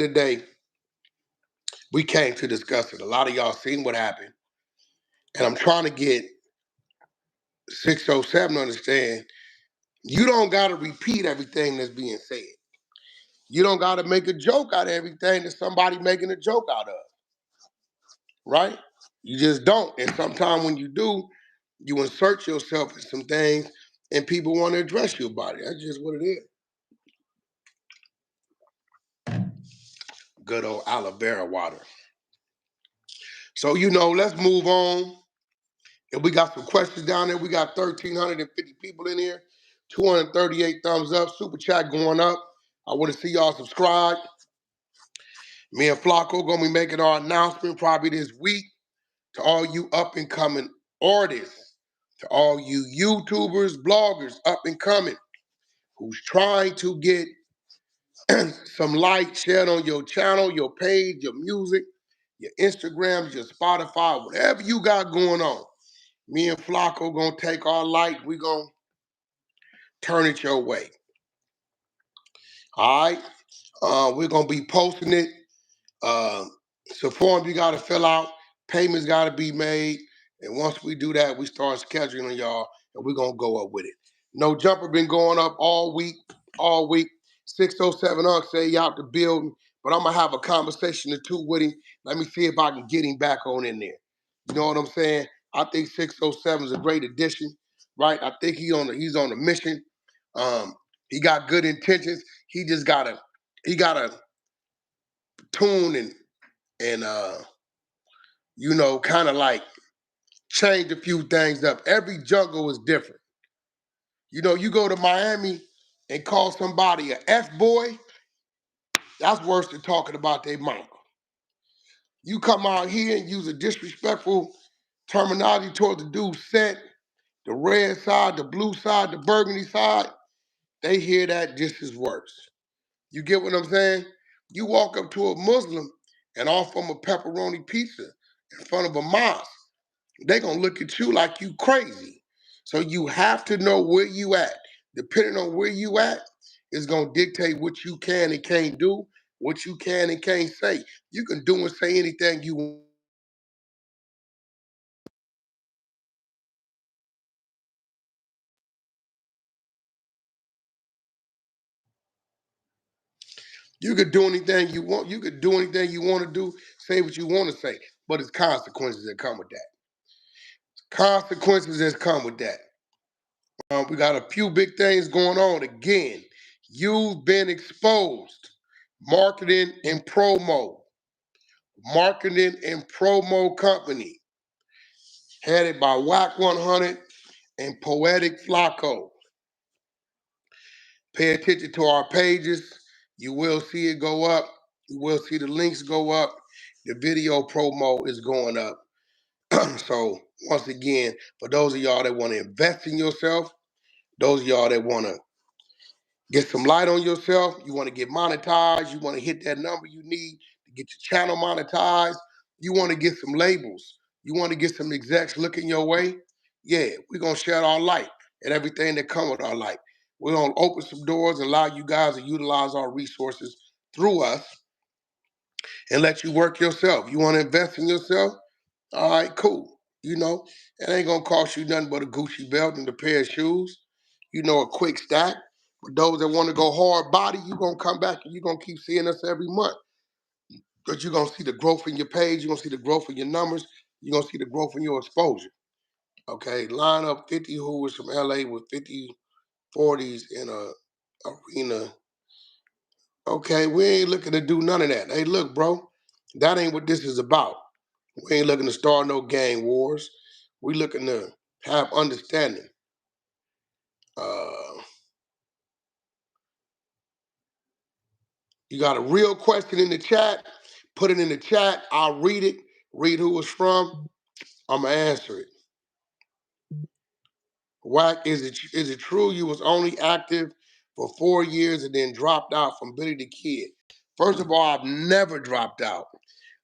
S1: day, we came to discuss it. A lot of y'all seen what happened. And I'm trying to get 607 to understand you don't got to repeat everything that's being said. You don't got to make a joke out of everything that somebody making a joke out of, right? You just don't. And sometimes when you do, you insert yourself in some things and people want to address you about it. That's just what it is. Good old aloe vera water. So, let's move on. And we got some questions down there. We got 1,350 people in here, 238 thumbs up, super chat going up. I want to see y'all subscribe. Me and Flacco gonna be making our announcement probably this week to all you up and coming artists, to all you YouTubers, bloggers, up and coming, who's trying to get some light shared on your channel, your page, your music, your Instagram, your Spotify, whatever you got going on. Me and Flacco gonna take our light. We gonna turn it your way. All right. We're gonna be posting it. It's a form you gotta fill out. Payments gotta be made. And once we do that, we start scheduling y'all, and we're gonna go up with it. No Jumper been going up all week, all week. 607 Unc say he out the building, but I'm gonna have a conversation or two with him. Let me see if I can get him back on in there. You know what I'm saying? I think 607 is a great addition, right? I think he's on a mission. Um, he got good intentions. He gotta tune and kind of like change a few things up. Every jungle is different. You go to Miami and call somebody a F-boy, that's worse than talking about their mama. You come out here and use a disrespectful terminology towards the dude's set, the red side, the blue side, the burgundy side, they hear that just as worse. You get what I'm saying? You walk up to a Muslim and offer them a pepperoni pizza in front of a mosque, they're going to look at you like you crazy. So you have to know where you at. Depending on where you at, is going to dictate what you can and can't do, what you can and can't say. You can do and say anything you want. You could do anything you want. You could do anything you want to do, say what you want to say. But it's consequences that come with that. Consequences that come with that. We got a few big things going on. Again, you've been exposed. Marketing and promo. Marketing and promo company headed by WAC 100 and Poetic Flacco. Pay attention to our pages. You will see it go up. You will see the links go up. The video promo is going up. So once again, for those of y'all that want to invest in yourself, those of y'all that want to get some light on yourself, you want to get monetized, you want to hit that number you need to get your channel monetized, you want to get some labels, you want to get some execs looking your way, yeah, we're going to share our light and everything that comes with our light. We're going to open some doors and allow you guys to utilize our resources through us and let you work yourself. You want to invest in yourself? All right, cool. It ain't going to cost you nothing but a Gucci belt and a pair of shoes, a quick stack. But those that want to go hard body, you're going to come back and you're going to keep seeing us every month. Because you're going to see the growth in your page. You're going to see the growth in your numbers. You're going to see the growth in your exposure. Okay, line up 50 hoovers from LA with 50 40s in a arena. Okay, we ain't looking to do none of that. Hey, look, bro, that ain't what this is about. We ain't looking to start no gang wars. We looking to have understanding. Uh, you got a real question in the chat, put it in the chat. I'll read it, read who it's from. I'm going to answer it. Whack, is it true you was only active for 4 years and then dropped out from Billy the Kid? First of all, I've never dropped out.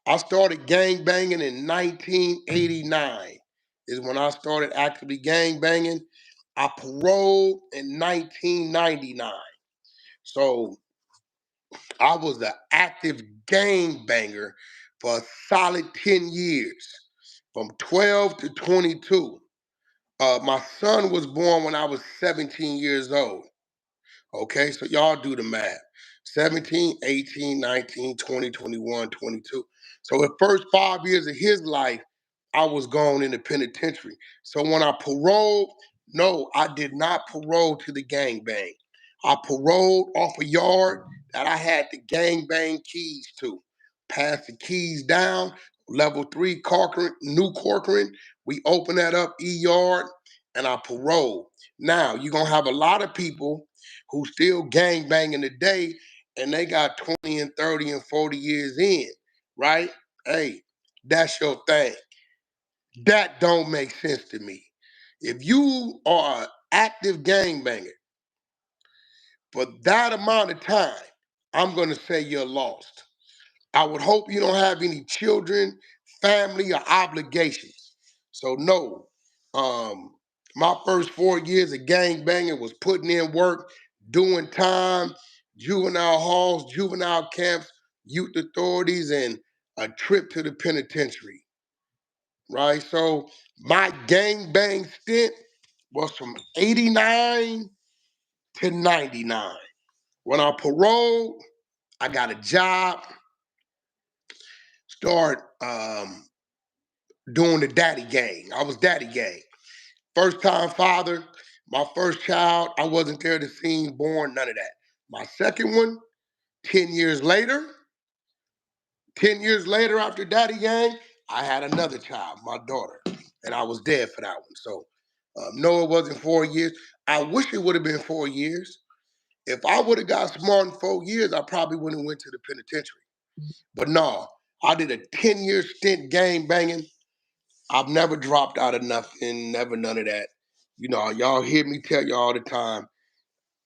S1: I started gang banging in 1989 is when I started actively gang banging. I paroled in 1999. So I was an active gang banger for a solid 10 years, from 12 to 22. My son was born when I was 17 years old. Okay, so y'all do the math. 17, 18, 19, 20, 21, 22. So the first 5 years of his life, I was gone in the penitentiary. So when I paroled, no, I did not parole to the gangbang. I paroled off a yard that I had the gangbang keys to. Passed the keys down, level 3 Corcoran, New Corcoran. We open that up, E-yard, and I paroled. Now, you're going to have a lot of people who still gang banging today, and they got 20 and 30 and 40 years in, right? Hey, that's your thing. That don't make sense to me. If you are an active gangbanger for that amount of time, I'm going to say you're lost. I would hope you don't have any children, family, or obligations. So no, my first 4 years of gang banging was putting in work, doing time, juvenile halls, juvenile camps, youth authorities, and a trip to the penitentiary. Right. So my gang bang stint was from 89 to 99. When I paroled, I got a job, start doing the daddy gang. I was daddy gang. First time father, my first child, I wasn't there to see him born, none of that. My second one, 10 years later, 10 years later after daddy gang, I had another child, my daughter, and I was there for that one. So, no, it wasn't 4 years. I wish it would have been 4 years. If I would have got smart in 4 years, I probably wouldn't have went to the penitentiary. But no, I did a 10-year stint gang banging. I've never dropped out of nothing, never none of that. Y'all hear me tell you all the time,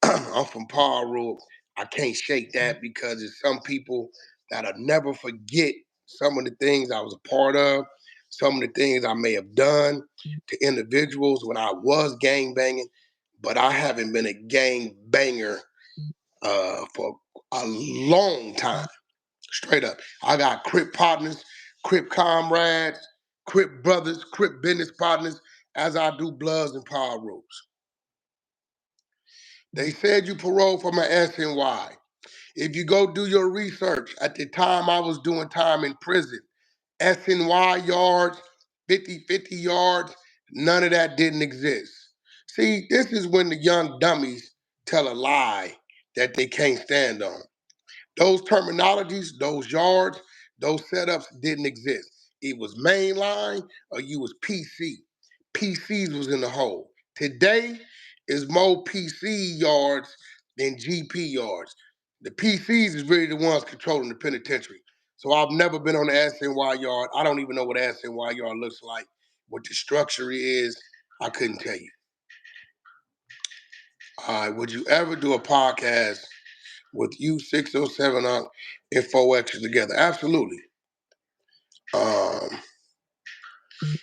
S1: I'm from Paul Rule. I can't shake that because there's some people that'll never forget some of the things I was a part of, some of the things I may have done to individuals when I was gang banging, but I haven't been a gang banger for a long time. Straight up. I got Crip partners, Crip comrades, Crip brothers, Crip business partners, as I do Bloods and Power Rules. They said you parole from an SNY. If you go do your research, at the time I was doing time in prison, SNY yards, 50-50 yards, none of that didn't exist. See, this is when the young dummies tell a lie that they can't stand on. Those terminologies, those yards, those setups didn't exist. It was mainline or you was PC. PCs was in the hole. Today is more PC yards than GP yards. The PCs is really the ones controlling the penitentiary. So I've never been on the SNY yard. I don't even know what SNY yard looks like. what the structure is, I couldn't tell you. All right, would you ever do a podcast with you, 607 and 4Xtras together? Absolutely.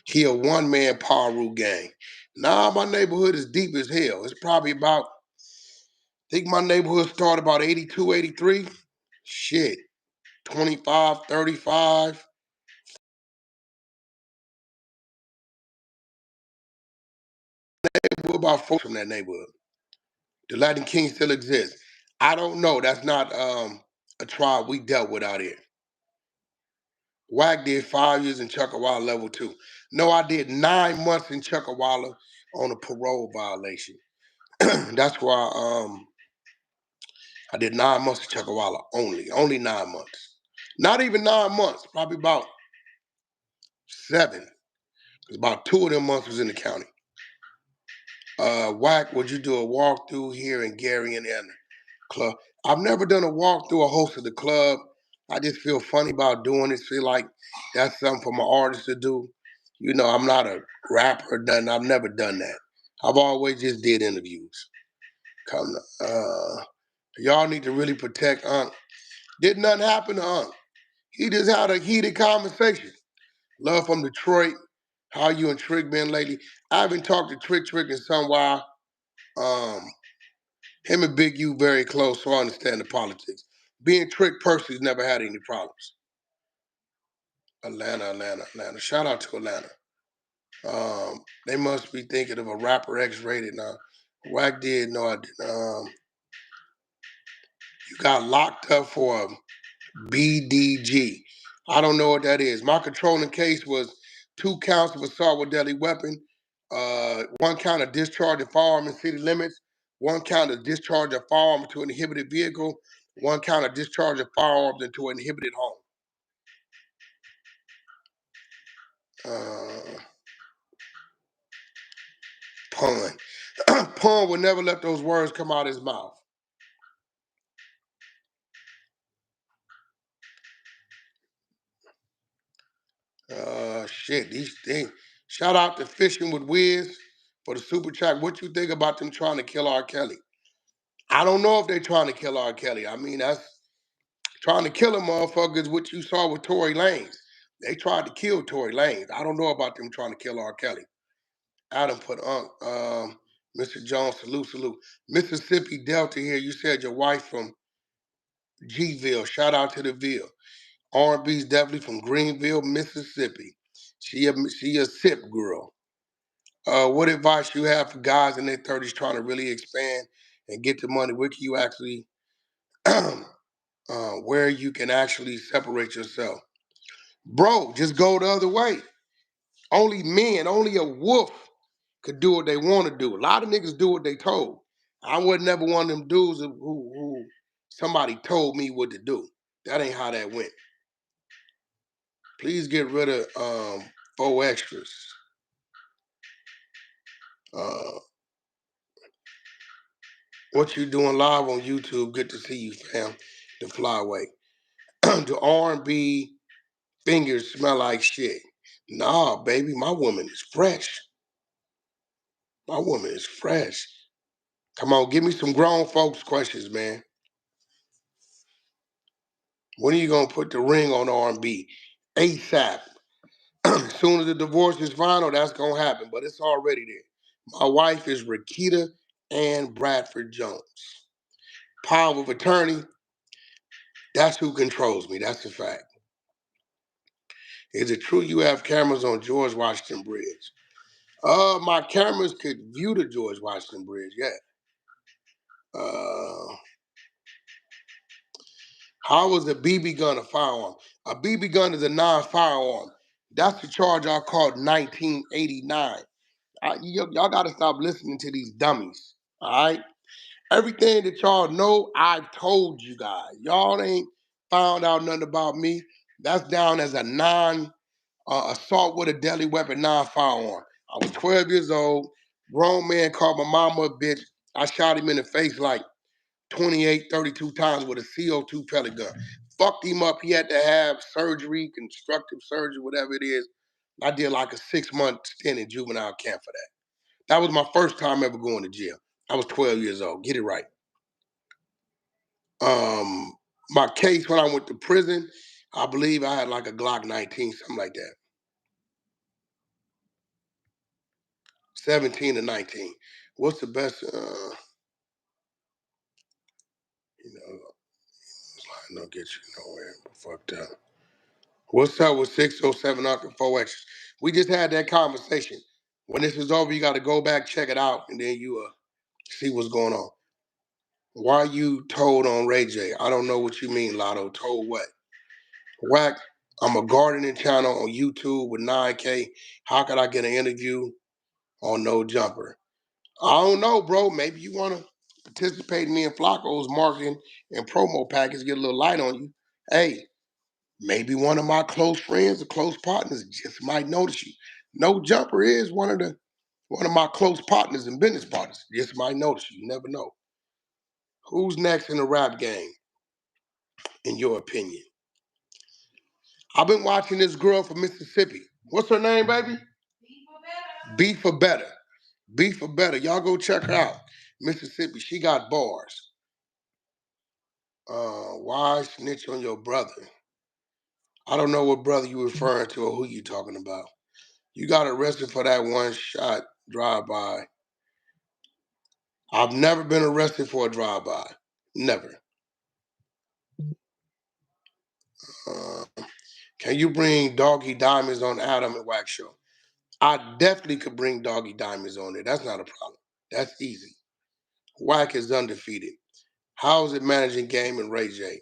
S1: He a one-man Paru gang. Nah, my neighborhood is deep as hell. It's probably about, I think my neighborhood started about 82, 83. Shit, 25, 35. What about folks from that neighborhood? The Latin King still exists. I don't know. That's not a tribe we dealt with out here. Wack did 5 years in Chuckawalla level 2. No, I did 9 months in Chuckawalla on a parole violation. That's why I did 9 months in Chuckawalla only 9 months. Not even 9 months, probably about 7. Because about 2 of them months was in the county. Wack, would you do a walkthrough here in Gary, Indiana club? I've never done a walkthrough or hosted the club. I just feel funny about doing it. Feel like that's something for my artists to do. You know, I'm not a rapper, I've never done that. I've always just did interviews. Y'all need to really protect Unc. Did nothing happen to Unc. He just had a heated conversation. Love from Detroit. How you and Trick been lately? I haven't talked to Trick in some while. Um, Him and Big U very close, so I understand the politics. Being Trick personally never had any problems. Atlanta. Shout out to Atlanta. They must be thinking of a rapper X-rated now. Wack did, no I didn't. You got locked up for a BDG. I don't know what that is. My controlling case was 2 counts of assault with deadly weapon, 1 count of discharge of firearm in city limits, 1 count of discharge of firearm into an inhibited vehicle, 1 count of discharge of firearms into an inhibited home. Pun. Pun would never let those words come out of his mouth. Shit, these things. Shout out to Fishing with Wiz for the super chat. What you think about them trying to kill R. Kelly? I don't know if they're trying to kill R. Kelly. I mean, that's trying to kill a motherfucker is what you saw with Tory Lanez. They tried to kill Tory Lanez. I don't know about them trying to kill R. Kelly. Adam put Mr. Jones, salute. Mississippi Delta here. You said your wife from Gville. Shout out to the Ville. R&B's definitely from Greenville, Mississippi. She a sip girl. What advice you have for guys in their 30s trying to really expand and get the money? Where can you actually, where you can actually separate yourself? Bro, just go the other way. Only men, only a wolf could do what they want to do. A lot of niggas do what they told. I was never one of them dudes who somebody told me what to do. That ain't how that went. Please get rid of 4Xtras. What you doing live on YouTube? Good to see you, fam. The flyway. The R&B fingers smell like shit. Nah, baby, my woman is fresh. My woman is fresh. Come on, give me some grown folks questions, man. When are you gonna put the ring on R&B? ASAP. As soon as the divorce is final, that's gonna happen, but it's already there. My wife is Rakita Ann Bradford Jones. Power of attorney, that's who controls me. That's a fact. Is it true you have cameras on George Washington Bridge? My cameras could view the George Washington Bridge, yeah. How is a BB gun a firearm? A BB gun is a non-firearm. That's the charge I called 1989. Y'all got to stop listening to these dummies, all right? Everything that y'all know, I've told you guys. Y'all ain't found out nothing about me. That's down as a assault with a deadly weapon, non-firearm. I was 12 years old. Grown man called my mama a bitch. I shot him in the face like 28, 32 times with a CO2 pellet gun. Fucked him up. He had to have surgery, constructive surgery, whatever it is. I did like a 6-month stint in juvenile camp for that. That was my first time ever going to jail. I was 12 years old. Get it right. My case when I went to prison, I believe I had like a Glock 19, something like that. 17 to 19. What's the best? I don't get you nowhere. Fucked up. What's up with 607 Uncle and 4X? We just had that conversation. When this is over, you got to go back, check it out, and then you see what's going on. Why you told on Ray J? I don't know what you mean, Lotto. Told what? Whack. I'm a gardening channel on YouTube with 9K. How could I get an interview on No Jumper? I don't know, bro. Maybe you want to participate in me and Flacco's marketing and promo package, get a little light on you. Hey, maybe one of my close friends or close partners just might notice you. No Jumper is one of my close partners and business partners. Just might notice you. You never know. Who's next in the rap game, in your opinion? I've been watching this girl from Mississippi. What's her name, baby? Beef for Better. Beef for Better. Y'all go check her out. Mississippi. She got bars. Why snitch on your brother? I don't know what brother you referring to or who you talking about. You got arrested for that one shot drive-by. I've never been arrested for a drive-by. Never. Uh, can you bring Doggy Diamonds on Adam and Wax Show? I definitely could bring Doggy Diamonds on there. That's not a problem. That's easy. Wack is undefeated. How is it managing Game and Ray J?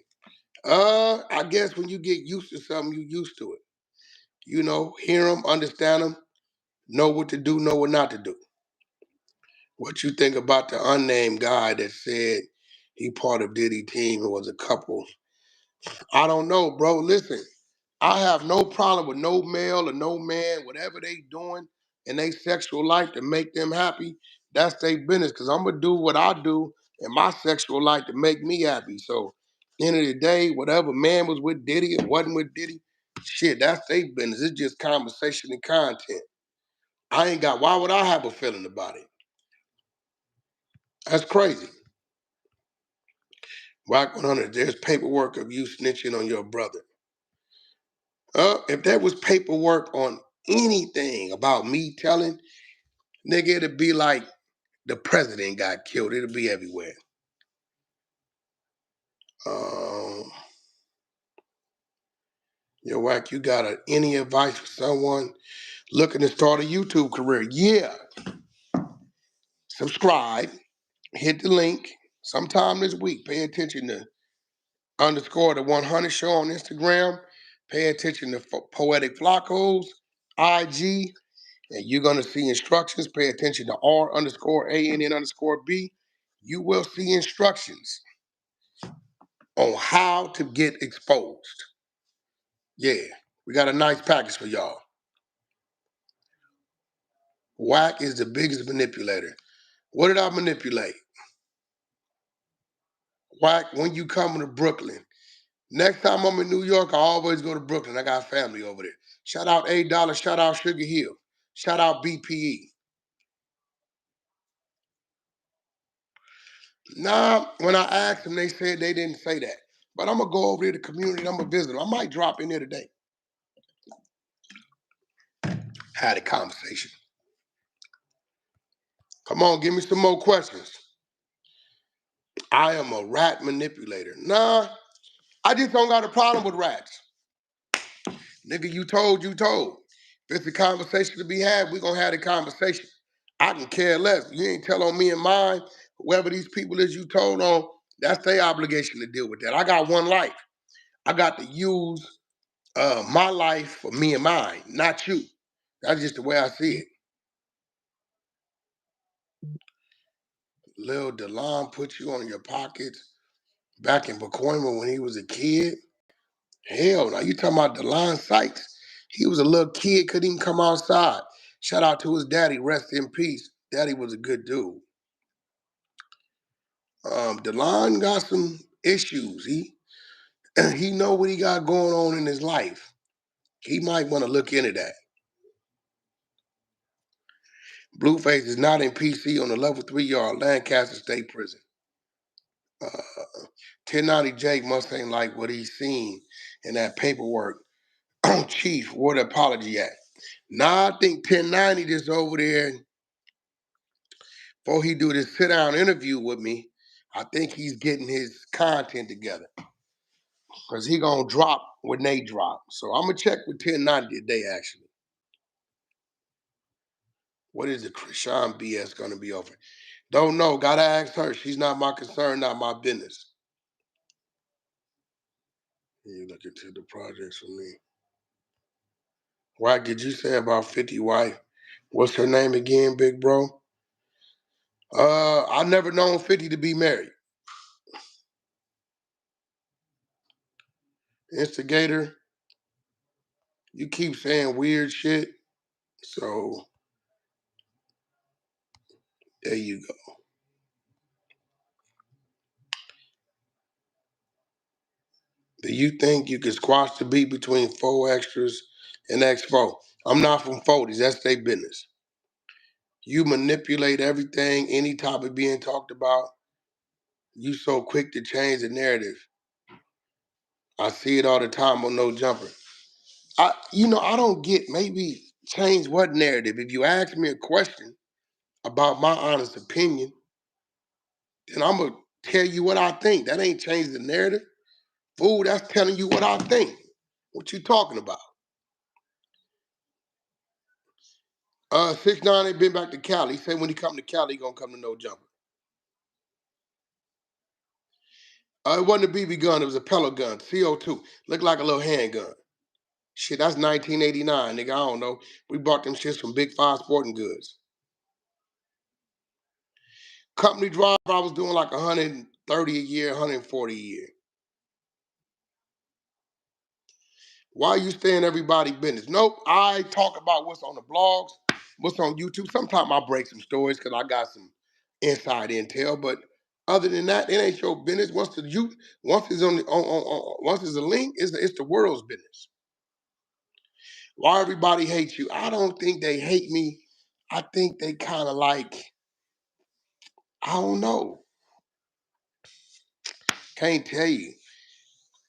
S1: I guess when you get used to something, you used to it. You know, hear them, understand them, know what to do, know what not to do. What you think about the unnamed guy that said he part of Diddy team and was a couple? I don't know, bro. Listen, I have no problem with no male or no man, whatever they doing in their sexual life to make them happy. That's their business. Cause I'm gonna do what I do in my sexual life to make me happy. So, end of the day, whatever man was with Diddy or wasn't with Diddy, shit, that's their business. It's just conversation and content. I ain't got. Why would I have a feeling about it? That's crazy. Rock 100. There's paperwork of you snitching on your brother. If there was paperwork on anything about me telling, nigga, it'd be like the president got killed. It'll be everywhere. Um, Yo, Wack, you got any advice for someone looking to start a YouTube career? Yeah. Subscribe. Hit the link sometime this week. Pay attention to underscore the 100 show on Instagram. Pay attention to Poetic Flacco's IG. And you're going to see instructions. Pay attention to R underscore ANN underscore B. You will see instructions on how to get exposed. Yeah, we got a nice package for y'all. Wack is the biggest manipulator. What did I manipulate? Wack, when you come to Brooklyn, next time I'm in New York, I always go to Brooklyn. I got family over there. Shout out $8, shout out Sugar Hill, shout out BPE. Nah, when I asked them, they said they didn't say that. But I'm going to go over there to the community and I'm going to visit them. I might drop in there today. Had a conversation. Come on, give me some more questions. I am a rat manipulator. Nah, I just don't got a problem with rats. Nigga, you told. If it's a conversation to be had, we gonna have the conversation. I can care less. You ain't tell on me and mine. Whoever these people is you told on, that's their obligation to deal with that. I got one life. I got to use my life for me and mine, not you. That's just the way I see it. Lil DeLon put you on your pockets back in Pacoima when he was a kid. Hell no, you talking about DeLon Sykes. He was a little kid, couldn't even come outside. Shout out to his daddy, rest in peace. Daddy was a good dude. DeLon got some issues. He know what he got going on in his life. He might want to look into that. Blueface is not in PC on the level 3 yard Lancaster State Prison. 1090 Jake must ain't like what he's seen in that paperwork. Chief, where the apology at? Nah, I think 1090 just over there, before he do this sit-down interview with me, I think he's getting his content together. Because he going to drop when they drop. So I'm going to check with 1090 today, actually. What is the Krishan BS going to be over? Don't know. Got to ask her. She's not my concern, not my business. You look into the projects for me. What did you say about 50 wife? What's her name again, big bro? I never known 50 to be married. Instigator, you keep saying weird shit. So there you go. Do you think you can squash the beat between 4Xtras and X4? I'm not from 40s. That's their business. You manipulate everything, any topic being talked about. You so quick to change the narrative. I see it all the time on No Jumper. I don't get, maybe change what narrative? If you ask me a question about my honest opinion, then I'm going to tell you what I think. That ain't changing the narrative. Fool, that's telling you what I think. What you talking about? 6ix9ine ain't been back to Cali. He said when he come to Cali, he gonna come to No Jumper. It wasn't a BB gun, it was a pellet gun, CO2. Looked like a little handgun. Shit, that's 1989, nigga, I don't know. We bought them shits from Big Five Sporting Goods. Company drive, I was doing like 130 a year, 140 a year. Why you stay in everybody's business? Nope, I talk about what's on the blogs, what's on YouTube. Sometimes I break some stories because I got some inside intel, but other than that, it ain't your business. Once it's once it's a link, it's the world's business. Why everybody hates you? I don't think they hate me. I think they kind of like, I don't know. Can't tell you.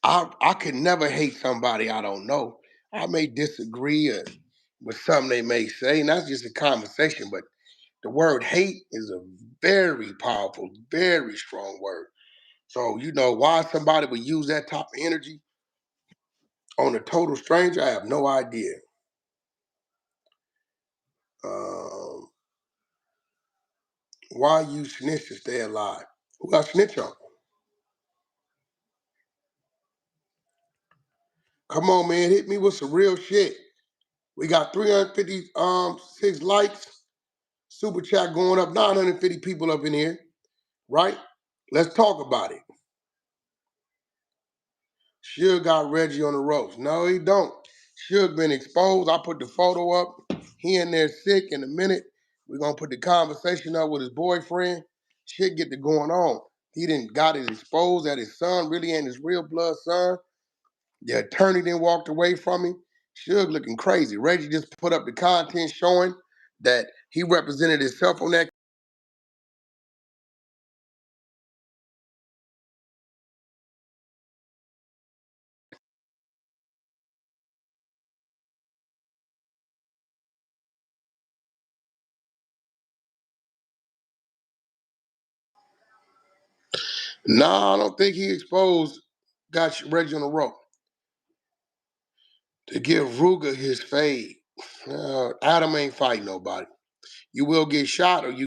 S1: I could never hate somebody I don't know. I may disagree with something they may say, and that's just a conversation, but the word hate is a very powerful, very strong word. So, why somebody would use that type of energy on a total stranger, I have no idea. Um, why you snitch to stay alive? Who got snitch on? Come on, man, hit me with some real shit. We got 356 likes. Super chat going up, 950 people up in here, right? Let's talk about it. Suge got Reggie on the ropes. No, he don't. Suge been exposed. I put the photo up. He in there sick. In a minute, we're going to put the conversation up with his boyfriend. Shit get to going on. He didn't got it exposed that his son really ain't his real blood son. The attorney then walked away from him. Suge looking crazy. Reggie just put up the content showing that he represented himself on that. Nah, I don't think he exposed, got Reggie on the rope. To give Ruger his fade. Adam ain't fighting nobody. You will get shot or you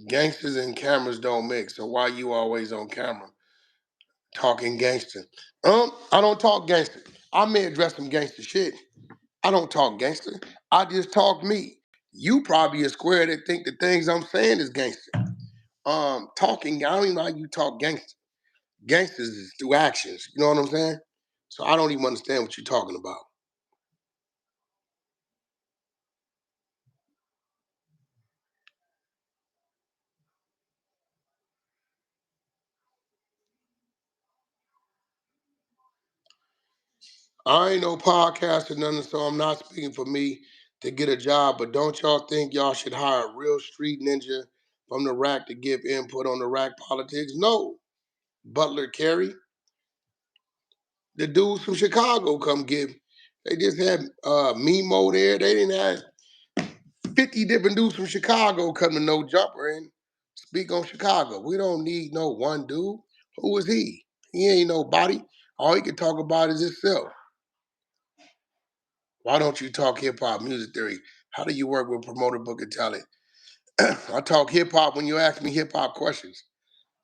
S1: gangsters and cameras don't mix. So why you always on camera talking gangster? I don't talk gangster. I may address some gangster shit. I don't talk gangster. I just talk me. You probably a square that think the things I'm saying is gangster. Talking, I don't even know how you talk gangster. Gangsters is through actions. You know what I'm saying? So I don't even understand what you're talking about. I ain't no podcast or nothing, so I'm not speaking for me to get a job. But don't y'all think y'all should hire a real street ninja from the rack to give input on the rack politics? No. Butler Carey, the dudes from Chicago come give. They just had Mimo there. They didn't have 50 different dudes from Chicago come to No Jumper and speak on Chicago. We don't need no one dude. Who is he? He ain't nobody. All he can talk about is himself. Why don't you talk hip hop music theory? How do you work with promoter, booker, talent? I talk hip hop when you ask me hip hop questions.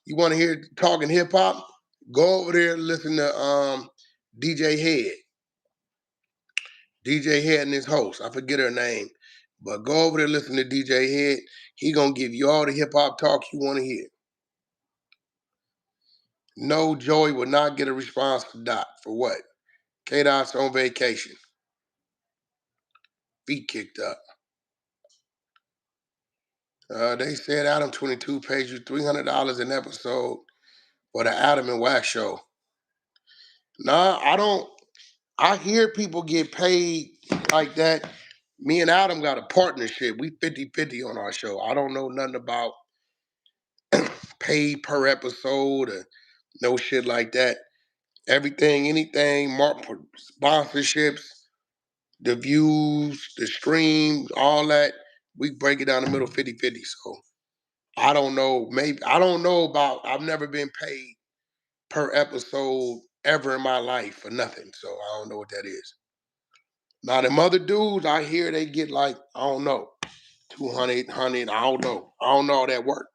S1: You want to hear talking hip hop? Go over there and listen to DJ Head. DJ Head and his host. I forget her name. But go over there and listen to DJ Head. He gonna give you all the hip hop talk you want to hear. No, Joey will not get a response for Dot. For what? K-Dot's on vacation. Feet kicked up. They said Adam 22 pays you $300 an episode for the Adam and Wax show. Nah, I don't. I hear people get paid like that. Me and Adam got a partnership. We 50-50 on our show. I don't know nothing about paid per episode or no shit like that. Everything, anything, sponsorships, the views, the streams, all that, we break it down the middle 50-50. So I don't know. Maybe I don't know about I've never been paid per episode ever in my life for nothing. So I don't know what that is. Now them other dudes, I hear they get like, I don't know, 200, 100, I don't know. I don't know all that work.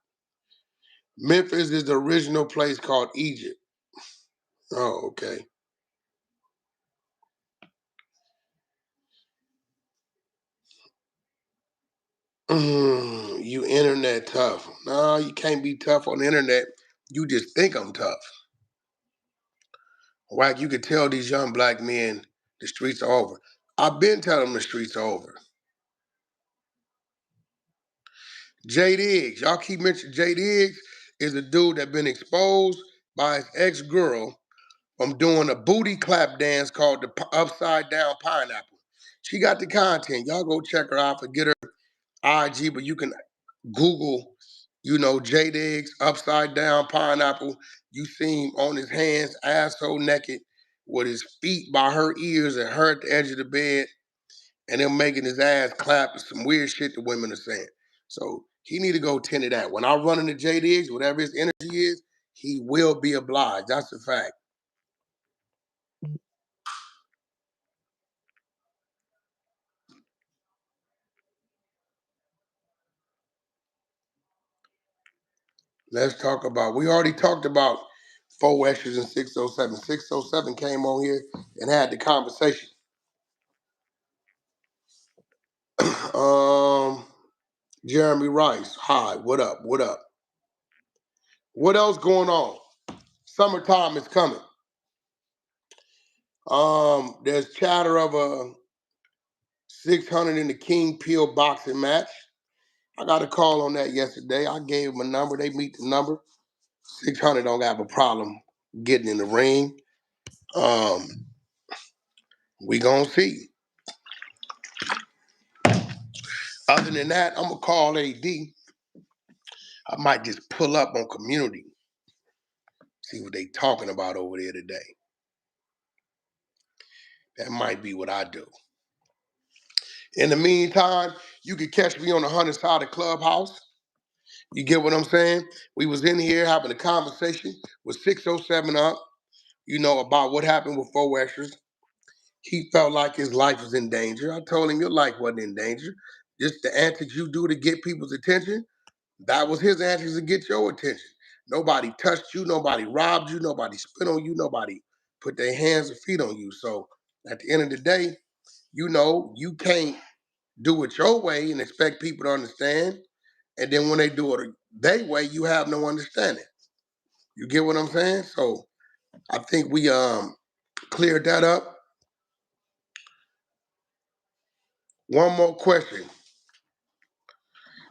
S1: Memphis is the original place called Egypt. Oh, okay. You internet tough. No, you can't be tough on the internet. You just think I'm tough. Whack, you can tell these young black men the streets are over. I've been telling them the streets are over. Jay Diggs, y'all keep mentioning Jay Diggs is a dude that been exposed by his ex-girl from doing a booty clap dance called the Upside Down Pineapple. She got the content. Y'all go check her out. Forget her IG, but you can Google, J Diggs, Upside Down Pineapple. You see him on his hands, asshole naked, with his feet by her ears and her at the edge of the bed, and him making his ass clap and some weird shit the women are saying. So he need to go tend to that. When I run into J Diggs, whatever his energy is, he will be obliged. That's a fact. Let's talk about, we already talked about 4Xtras and 607. 607 came on here and had the conversation. um, Jeremy Rice, hi, what up, what up? What else going on? Summertime is coming. There's chatter of a 600 in the King Peel boxing match. I got a call on that yesterday. I gave them a number. They meet the number. 600 don't have a problem getting in the ring. Um, we gonna see. Other than that, I'm gonna call AD. I might just pull up on community, see what they talking about over there today. That might be what I do. In the meantime, you can catch me on the 100 side of Clubhouse. You get what I'm saying? We was in here having a conversation with 607 up, about what happened with 4Xtras. He felt like his life was in danger. I told him your life wasn't in danger. Just the antics you do to get people's attention, that was his antics to get your attention. Nobody touched you, nobody robbed you, nobody spit on you, nobody put their hands or feet on you. So at the end of the day, you can't do it your way and expect people to understand. And then when they do it their way, you have no understanding. You get what I'm saying? So I think we cleared that up. One more question.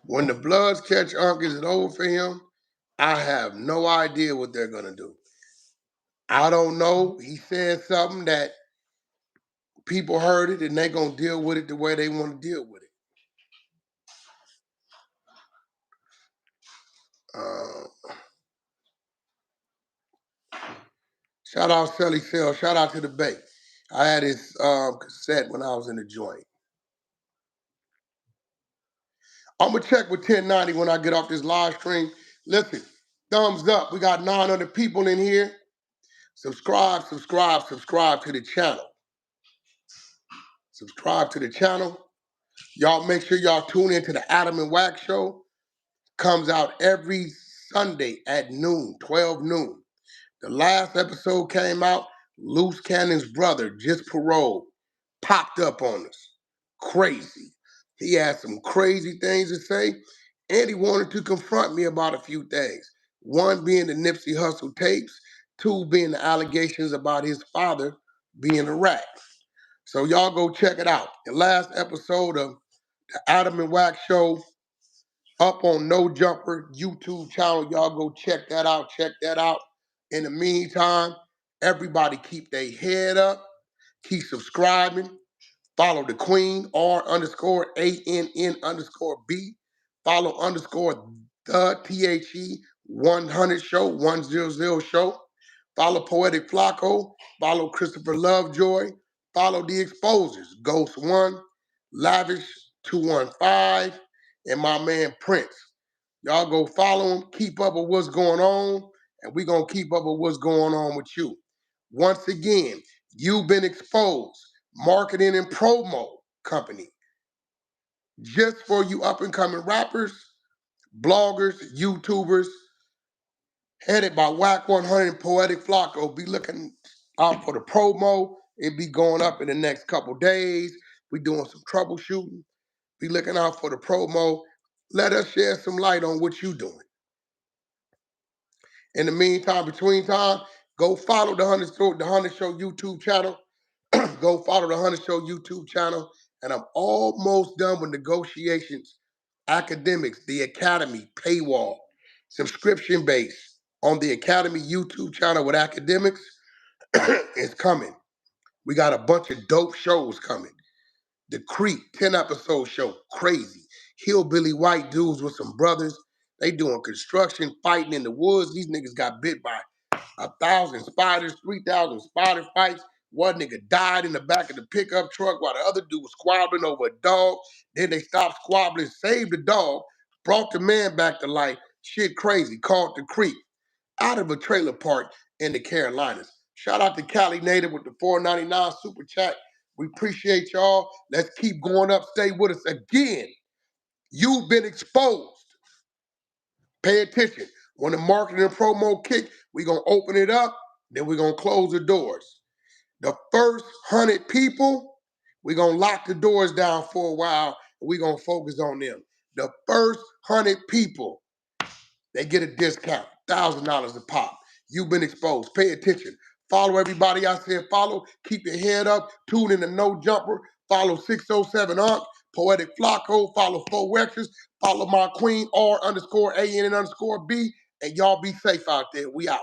S1: When the Bloods catch Unc, is it over for him? I have no idea what they're gonna do. I don't know. He said something that People heard it and they gonna deal with it the way they want to deal with it. Shout out Shelly Sell. Shout out to the Bay. I had his cassette when I was in the joint. I'm gonna check with 1090 when I get off this live stream. Listen, thumbs up. We got 900 people in here. Subscribe to the channel. Subscribe to the channel. Y'all make sure y'all tune into the Adam and Wax Show. Comes out every Sunday at noon, 12 noon. The last episode came out. Loose Cannon's brother, just paroled, popped up on us. Crazy. He had some crazy things to say, and he wanted to confront me about a few things. One being the Nipsey Hussle tapes, two being the allegations about his father being a rat. So y'all go check it out. The last episode of the Adam and Wax Show up on No Jumper YouTube channel. Y'all go check that out. Check that out. In the meantime, everybody keep their head up. Keep subscribing. Follow the Queen, R_ANN_B. Follow underscore the THE 100 show, 100 show. Follow Poetic Flacco. Follow Christopher Lovejoy. Follow The Exposers, Ghost One, Lavish 215, and my man Prince. Y'all go follow him, keep up with what's going on, and we're going to keep up with what's going on with you. Once again, you've been exposed. Marketing and promo company. Just for you up and coming rappers, bloggers, YouTubers, headed by Whack 100 and Poetic Flacco. Be looking out for the promo. It be going up in the next couple days. We doing some troubleshooting. Be looking out for the promo. Let us share some light on what you doing. In the meantime, between time, go follow the 100 Show YouTube channel. Go follow the 100 Show YouTube channel. And I'm almost done with negotiations. Academics, the Academy, paywall, subscription base on the Academy YouTube channel with academics is coming. We got a bunch of dope shows coming. The Creek 10-episode show, crazy. Hillbilly white dudes with some brothers. They doing construction, fighting in the woods. These niggas got bit by 1,000 spiders, 3,000 spider fights. One nigga died in the back of the pickup truck while the other dude was squabbling over a dog. Then they stopped squabbling, saved the dog, brought the man back to life. Shit crazy. Called the Creek. Out of a trailer park in the Carolinas. Shout out to Cali Native with the $4.99 super chat. We appreciate y'all. Let's keep going up. Stay with us again. You've been exposed. Pay attention. When the marketing and promo kick, we're going to open it up, then we're going to close the doors. The first 100 people, we're going to lock the doors down for a while, and we're going to focus on them. The first 100 people, they get a discount, $1,000 a pop. You've been exposed. Pay attention. Follow everybody I said follow. Keep your head up. Tune in to No Jumper. Follow 607 Unc, Poetic Flacco. Follow 4Xtras. Follow my queen, R_ANN_B. And y'all be safe out there. We out.